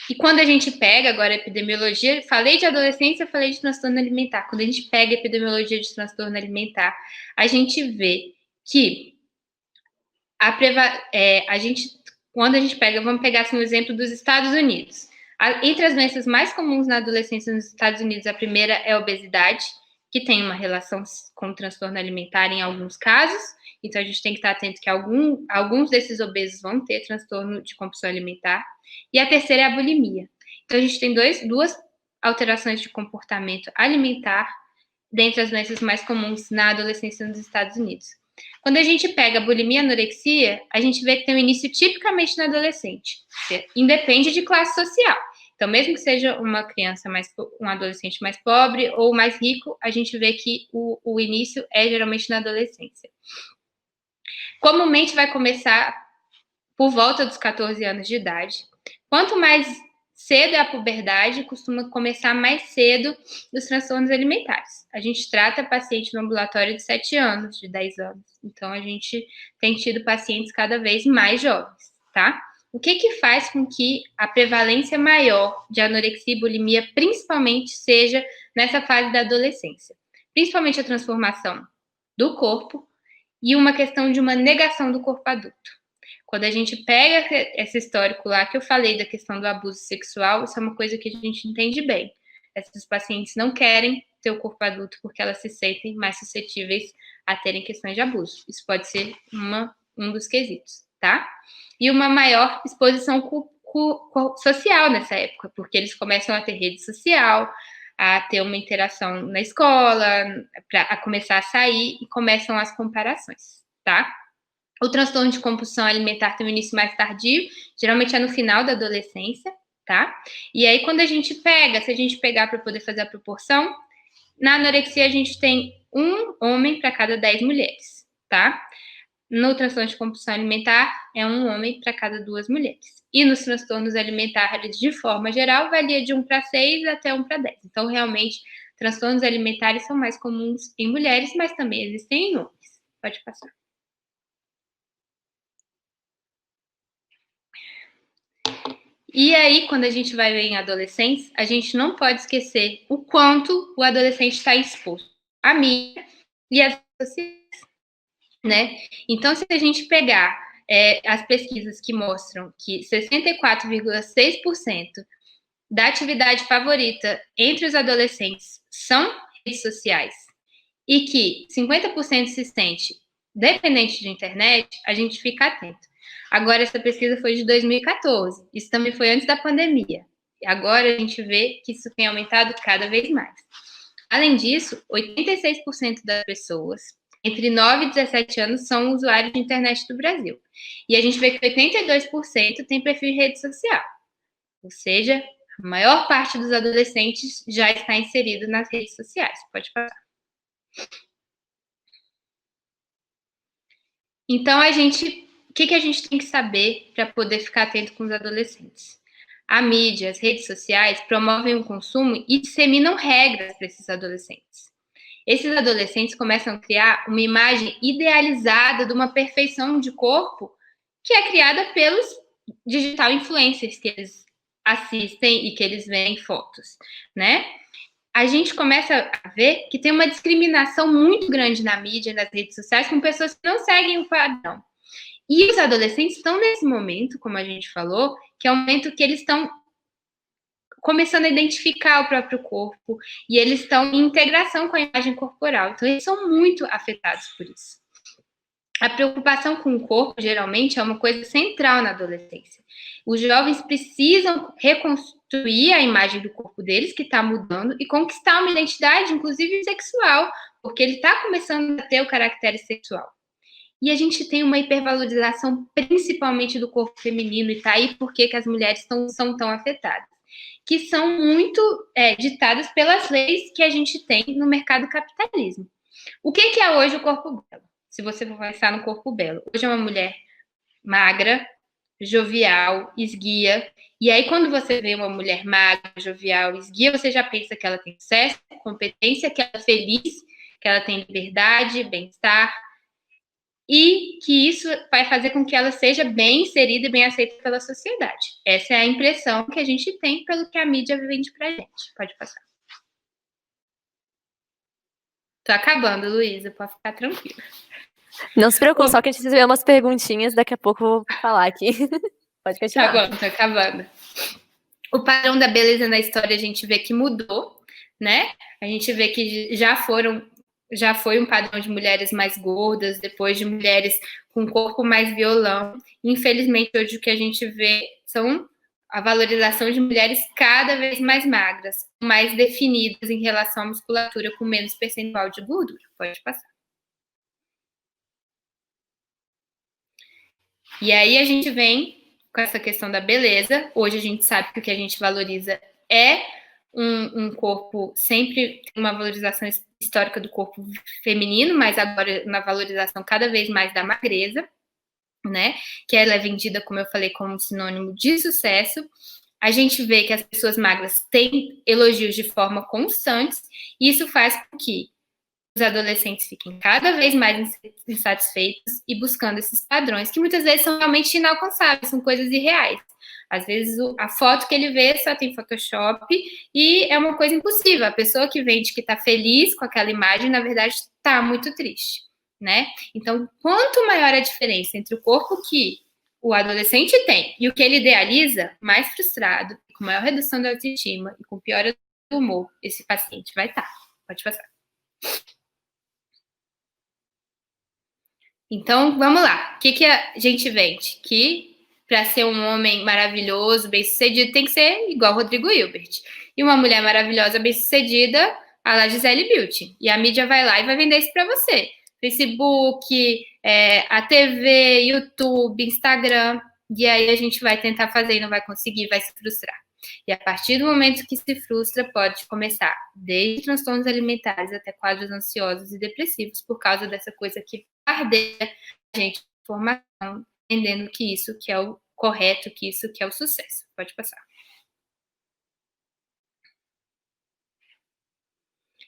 E quando a gente pega agora a epidemiologia, falei de adolescência, falei de transtorno alimentar. Quando a gente pega a epidemiologia de transtorno alimentar, a gente vê que quando a gente pega, vamos pegar assim, um exemplo dos Estados Unidos. Entre as doenças mais comuns na adolescência nos Estados Unidos, a primeira é a obesidade, que tem uma relação com o transtorno alimentar em alguns casos. Então, a gente tem que estar atento que alguns desses obesos vão ter transtorno de compulsão alimentar. E a terceira é a bulimia. Então, a gente tem duas alterações de comportamento alimentar dentre as doenças mais comuns na adolescência nos Estados Unidos. Quando a gente pega a bulimia e a anorexia, a gente vê que tem um início tipicamente na adolescente. Independe de classe social. Então, mesmo que seja um adolescente mais pobre ou mais rico, a gente vê que o início é geralmente na adolescência. Comumente vai começar por volta dos 14 anos de idade. Quanto mais cedo é a puberdade, costuma começar mais cedo os transtornos alimentares. A gente trata paciente no ambulatório de 7 anos, de 10 anos. Então, a gente tem tido pacientes cada vez mais jovens, tá? O que faz com que a prevalência maior de anorexia e bulimia, principalmente, seja nessa fase da adolescência? Principalmente a transformação do corpo e uma questão de uma negação do corpo adulto. Quando a gente pega esse histórico lá que eu falei da questão do abuso sexual, isso é uma coisa que a gente entende bem. Essas pacientes não querem ter o corpo adulto porque elas se sentem mais suscetíveis a terem questões de abuso. Isso pode ser um dos quesitos, tá? E uma maior exposição social nessa época, porque eles começam a ter rede social, a ter uma interação na escola, a começar a sair e começam as comparações, tá? O transtorno de compulsão alimentar tem um início mais tardio, geralmente é no final da adolescência, tá? E aí, quando a gente pega, se a gente pegar para poder fazer a proporção, na anorexia a gente tem um homem para cada 10 mulheres, tá? No transtorno de compulsão alimentar, é um homem para cada 2 mulheres. E nos transtornos alimentares, de forma geral, varia de 1 para 6 até 1 para 10. Então, realmente, transtornos alimentares são mais comuns em mulheres, mas também existem em homens. Pode passar. E aí, quando a gente vai ver em adolescentes, a gente não pode esquecer o quanto o adolescente está exposto à mídia e às redes sociais, né? Então, se a gente pegar as pesquisas que mostram que 64,6% da atividade favorita entre os adolescentes são redes sociais e que 50% se sente dependente de internet, a gente fica atento. Agora, essa pesquisa foi de 2014. Isso também foi antes da pandemia. E agora a gente vê que isso tem aumentado cada vez mais. Além disso, 86% das pessoas entre 9 e 17 anos são usuários de internet do Brasil. E a gente vê que 82% tem perfil em rede social. Ou seja, a maior parte dos adolescentes já está inserido nas redes sociais. Pode passar. Então, o que a gente tem que saber para poder ficar atento com os adolescentes? A mídia, as redes sociais promovem o consumo e disseminam regras para esses adolescentes. Esses adolescentes começam a criar uma imagem idealizada de uma perfeição de corpo que é criada pelos digital influencers que eles assistem e que eles veem fotos, né? A gente começa a ver que tem uma discriminação muito grande na mídia, nas redes sociais, com pessoas que não seguem o padrão. E os adolescentes estão nesse momento, como a gente falou, que é um momento que eles estão começando a identificar o próprio corpo e eles estão em integração com a imagem corporal. Então, eles são muito afetados por isso. A preocupação com o corpo, geralmente, é uma coisa central na adolescência. Os jovens precisam reconstruir a imagem do corpo deles, que está mudando, e conquistar uma identidade, inclusive sexual, porque ele está começando a ter o caractere sexual. E a gente tem uma hipervalorização, principalmente do corpo feminino, e tá aí porque que as mulheres são tão afetadas, que são muito ditadas pelas leis que a gente tem no mercado capitalismo. O que é hoje o corpo belo? Se você for pensar no corpo belo, hoje é uma mulher magra, jovial, esguia, e aí quando você vê uma mulher magra, jovial, esguia, você já pensa que ela tem sucesso, competência, que ela é feliz, que ela tem liberdade, bem-estar, e que isso vai fazer com que ela seja bem inserida e bem aceita pela sociedade. Essa é a impressão que a gente tem pelo que a mídia vende pra gente. Pode passar. Tô acabando, Luísa, pode ficar tranquila. Não se preocupe, só que a gente vai ver umas perguntinhas, daqui a pouco eu vou falar aqui. Pode continuar. Tá bom, tô acabando. O padrão da beleza na história a gente vê que mudou, né? A gente vê que já foi um padrão de mulheres mais gordas, depois de mulheres com corpo mais violão. Infelizmente, hoje o que a gente vê são a valorização de mulheres cada vez mais magras, mais definidas em relação à musculatura, com menos percentual de gordura. Pode passar. E aí a gente vem com essa questão da beleza. Hoje a gente sabe que o que a gente valoriza é um corpo, sempre tem uma valorização histórica do corpo feminino, mas agora na valorização cada vez mais da magreza. né? Que ela é vendida, como eu falei, como sinônimo de sucesso. A gente vê que as pessoas magras têm elogios de forma constante, e isso faz com que os adolescentes fiquem cada vez mais insatisfeitos e buscando esses padrões, que muitas vezes são realmente inalcançáveis, são coisas irreais. Às vezes a foto que ele vê só tem Photoshop e é uma coisa impossível. A pessoa que vende que está feliz com aquela imagem, na verdade, está muito triste, né? Então, quanto maior a diferença entre o corpo que o adolescente tem e o que ele idealiza, mais frustrado, com maior redução da autoestima e com pior humor, esse paciente vai estar. Pode passar. Então, vamos lá. O que a gente vende? Que para ser um homem maravilhoso, bem-sucedido, tem que ser igual Rodrigo Hilbert. E uma mulher maravilhosa, bem-sucedida, a la Gisele Bündchen. E a mídia vai lá e vai vender isso para você. Facebook, a TV, YouTube, Instagram. E aí a gente vai tentar fazer e não vai conseguir, vai se frustrar. E a partir do momento que se frustra, pode começar desde transtornos alimentares até quadros ansiosos e depressivos por causa dessa coisa que ardeia a gente de informação, entendendo que isso que é o correto, que isso que é o sucesso. Pode passar.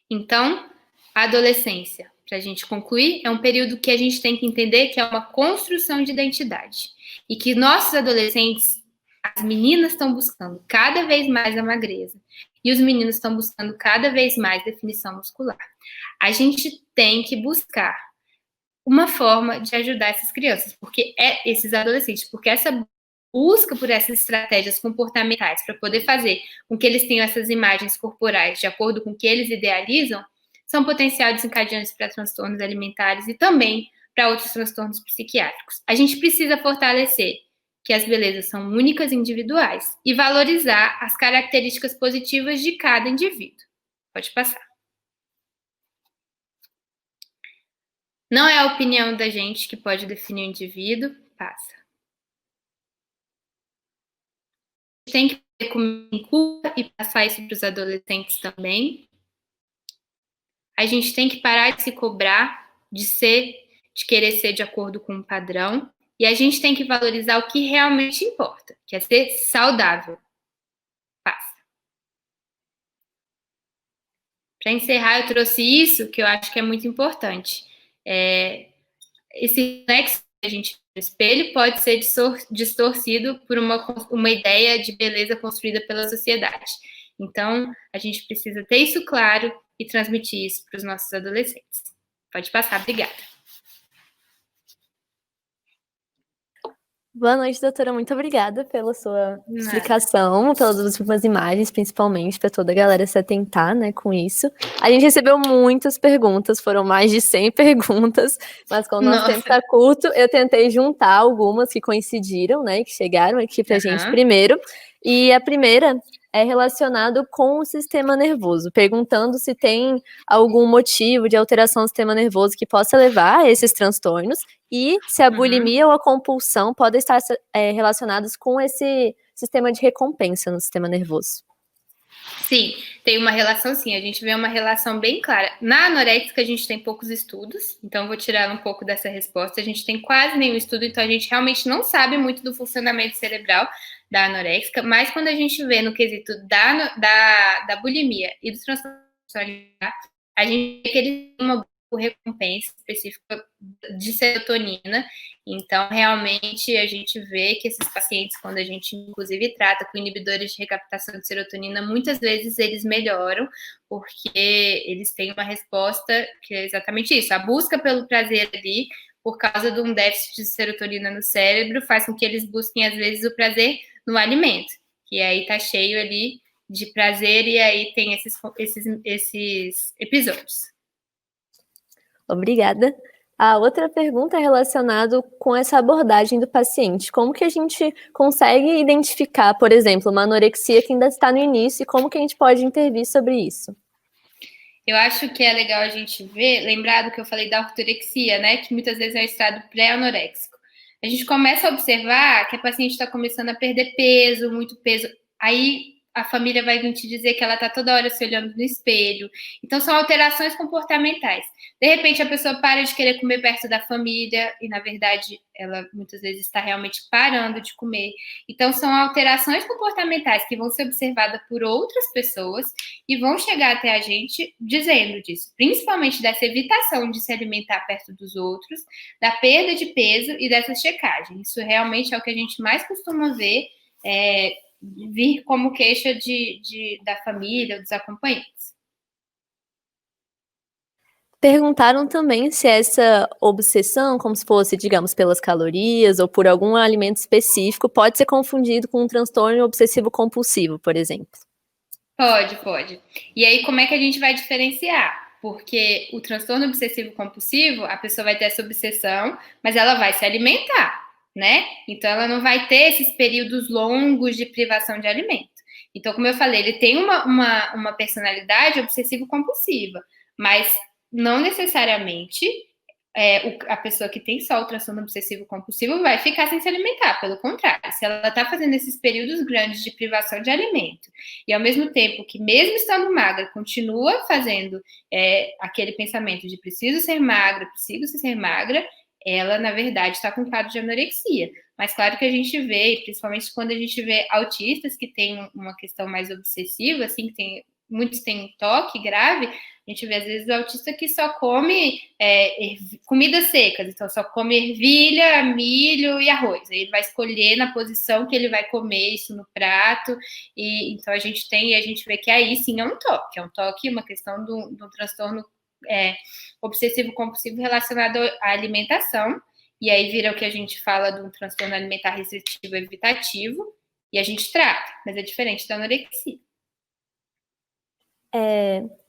Então, a adolescência, para a gente concluir, é um período que a gente tem que entender que é uma construção de identidade. E que nossos adolescentes, as meninas estão buscando cada vez mais a magreza. E os meninos estão buscando cada vez mais definição muscular. A gente tem que buscar uma forma de ajudar essas crianças, esses adolescentes, porque essa busca por essas estratégias comportamentais para poder fazer com que eles tenham essas imagens corporais de acordo com o que eles idealizam, são potencial desencadeantes para transtornos alimentares e também para outros transtornos psiquiátricos. A gente precisa fortalecer que as belezas são únicas e individuais e valorizar as características positivas de cada indivíduo. Pode passar. Não é a opinião da gente que pode definir o indivíduo. Passa. A gente tem que ver como culpa e passar isso para os adolescentes também. A gente tem que parar de se cobrar, de querer ser de acordo com um padrão. E a gente tem que valorizar o que realmente importa, que é ser saudável. Passa. Para encerrar, eu trouxe isso, que eu acho que é muito importante. Esse reflexo que a gente vê no espelho pode ser distorcido por uma ideia de beleza construída pela sociedade. Então, a gente precisa ter isso claro e transmitir isso para os nossos adolescentes. Pode passar, obrigada. Boa noite, doutora. Muito obrigada pela sua explicação, pelas últimas imagens, principalmente, para toda a galera se atentar, né, com isso. A gente recebeu muitas perguntas, foram mais de 100 perguntas, mas como o nosso tempo está curto, eu tentei juntar algumas que coincidiram, né, que chegaram aqui para a gente primeiro. E a primeira é relacionado com o sistema nervoso, perguntando se tem algum motivo de alteração do sistema nervoso que possa levar a esses transtornos e se a bulimia ou a compulsão podem estar relacionados com esse sistema de recompensa no sistema nervoso. Sim, tem uma relação sim, a gente vê uma relação bem clara. Na anoréxica a gente tem poucos estudos, então eu vou tirar um pouco dessa resposta. A gente tem quase nenhum estudo, então a gente realmente não sabe muito do funcionamento cerebral da anoréxica, mas quando a gente vê no quesito da bulimia e dos transtornos alimentares, a gente vê que eles têm uma recompensa específica de serotonina. Então, realmente, a gente vê que esses pacientes, quando a gente, inclusive, trata com inibidores de recaptação de serotonina, muitas vezes eles melhoram, porque eles têm uma resposta que é exatamente isso. A busca pelo prazer ali, por causa de um déficit de serotonina no cérebro, faz com que eles busquem, às vezes, o prazer no alimento. E aí tá cheio ali de prazer, e aí tem esses episódios. Obrigada. A outra pergunta é relacionada com essa abordagem do paciente. Como que a gente consegue identificar, por exemplo, uma anorexia que ainda está no início e como que a gente pode intervir sobre isso? Eu acho que é legal a gente ver, lembrar do que eu falei da ortorexia, né? Que muitas vezes é um estado pré-anoréxico. A gente começa a observar que a paciente está começando a perder peso, muito peso. Aí a família vai vir te dizer que ela está toda hora se olhando no espelho. Então, são alterações comportamentais. De repente, a pessoa para de querer comer perto da família e, na verdade, ela muitas vezes está realmente parando de comer. Então, são alterações comportamentais que vão ser observadas por outras pessoas e vão chegar até a gente dizendo disso, principalmente dessa evitação de se alimentar perto dos outros, da perda de peso e dessa checagem. Isso realmente é o que a gente mais costuma ver, vir como queixa da família, dos acompanhantes. Perguntaram também se essa obsessão, como se fosse, digamos, pelas calorias ou por algum alimento específico, pode ser confundido com um transtorno obsessivo compulsivo, por exemplo. Pode. E aí, como é que a gente vai diferenciar? Porque o transtorno obsessivo compulsivo, a pessoa vai ter essa obsessão, mas ela vai se alimentar, né? Então, ela não vai ter esses períodos longos de privação de alimento. Então, como eu falei, ele tem uma personalidade obsessivo-compulsiva, mas não necessariamente a pessoa que tem só o transtorno obsessivo compulsivo vai ficar sem se alimentar, pelo contrário, se ela está fazendo esses períodos grandes de privação de alimento e ao mesmo tempo que mesmo estando magra, continua fazendo aquele pensamento de preciso ser magra, ela na verdade está com quadro de anorexia. Mas claro que a gente vê, principalmente quando a gente vê autistas que têm uma questão mais obsessiva, assim, que muitos têm toque grave, a gente vê, às vezes, o autista que só come comidas secas, então só come ervilha, milho e arroz. Aí ele vai escolher na posição que ele vai comer isso no prato. E então a gente vê que aí sim é um toque, uma questão do transtorno obsessivo-compulsivo relacionado à alimentação. E aí vira o que a gente fala de um transtorno alimentar restritivo evitativo, e a gente trata, mas é diferente da anorexia.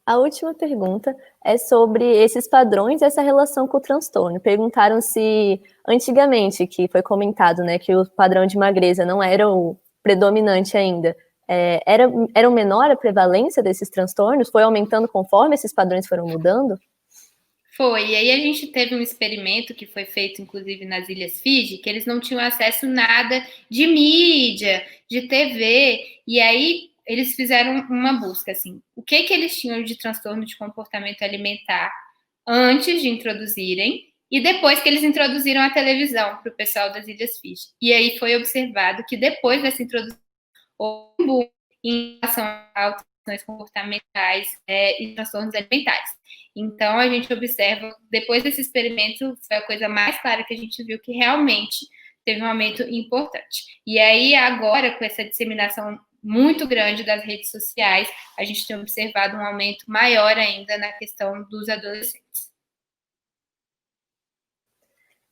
A última pergunta é sobre esses padrões e essa relação com o transtorno. Perguntaram se, antigamente, que foi comentado, né, que o padrão de magreza não era o predominante ainda, era menor a prevalência desses transtornos? Foi aumentando conforme esses padrões foram mudando? Foi, e aí a gente teve um experimento que foi feito, inclusive, nas Ilhas Fiji, que eles não tinham acesso nada de mídia, de TV, e aí eles fizeram uma busca, assim, o que eles tinham de transtorno de comportamento alimentar antes de introduzirem e depois que eles introduziram a televisão para o pessoal das Ilhas Fiji. E aí foi observado que depois dessa introdução houve um boom em relação a alterações comportamentais e transtornos alimentares. Então, a gente observa, depois desse experimento, foi a coisa mais clara que a gente viu que realmente teve um aumento importante. E aí, agora, com essa disseminação muito grande das redes sociais, a gente tem observado um aumento maior ainda na questão dos adolescentes.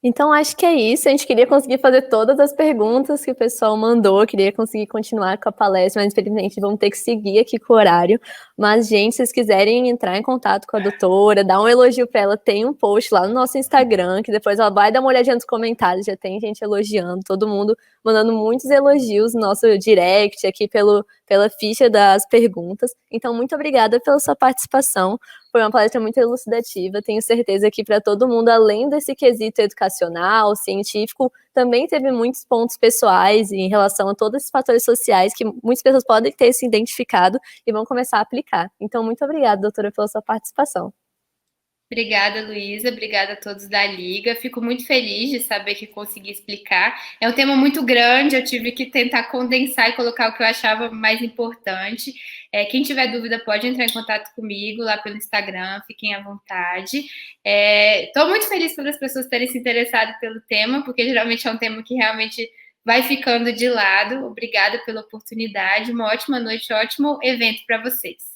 Então, acho que é isso. A gente queria conseguir fazer todas as perguntas que o pessoal mandou, queria conseguir continuar com a palestra, mas infelizmente vamos ter que seguir aqui com o horário. Mas, gente, se vocês quiserem entrar em contato com a doutora, dar um elogio para ela, tem um post lá no nosso Instagram, que depois ela vai dar uma olhadinha nos comentários, já tem gente elogiando, todo mundo mandando muitos elogios no nosso direct, aqui pela ficha das perguntas. Então, muito obrigada pela sua participação. Foi uma palestra muito elucidativa, tenho certeza que para todo mundo, além desse quesito educacional, científico, também teve muitos pontos pessoais em relação a todos esses fatores sociais que muitas pessoas podem ter se identificado e vão começar a aplicar. Então, muito obrigada, doutora, pela sua participação. Obrigada, Luísa. Obrigada a todos da Liga. Fico muito feliz de saber que consegui explicar. É um tema muito grande, eu tive que tentar condensar e colocar o que eu achava mais importante. Quem tiver dúvida pode entrar em contato comigo lá pelo Instagram, fiquem à vontade. Estou muito feliz pelas pessoas terem se interessado pelo tema, porque geralmente é um tema que realmente vai ficando de lado. Obrigada pela oportunidade. Uma ótima noite, ótimo evento para vocês.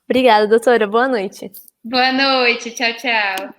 Obrigada, doutora. Boa noite. Boa noite. Tchau, tchau.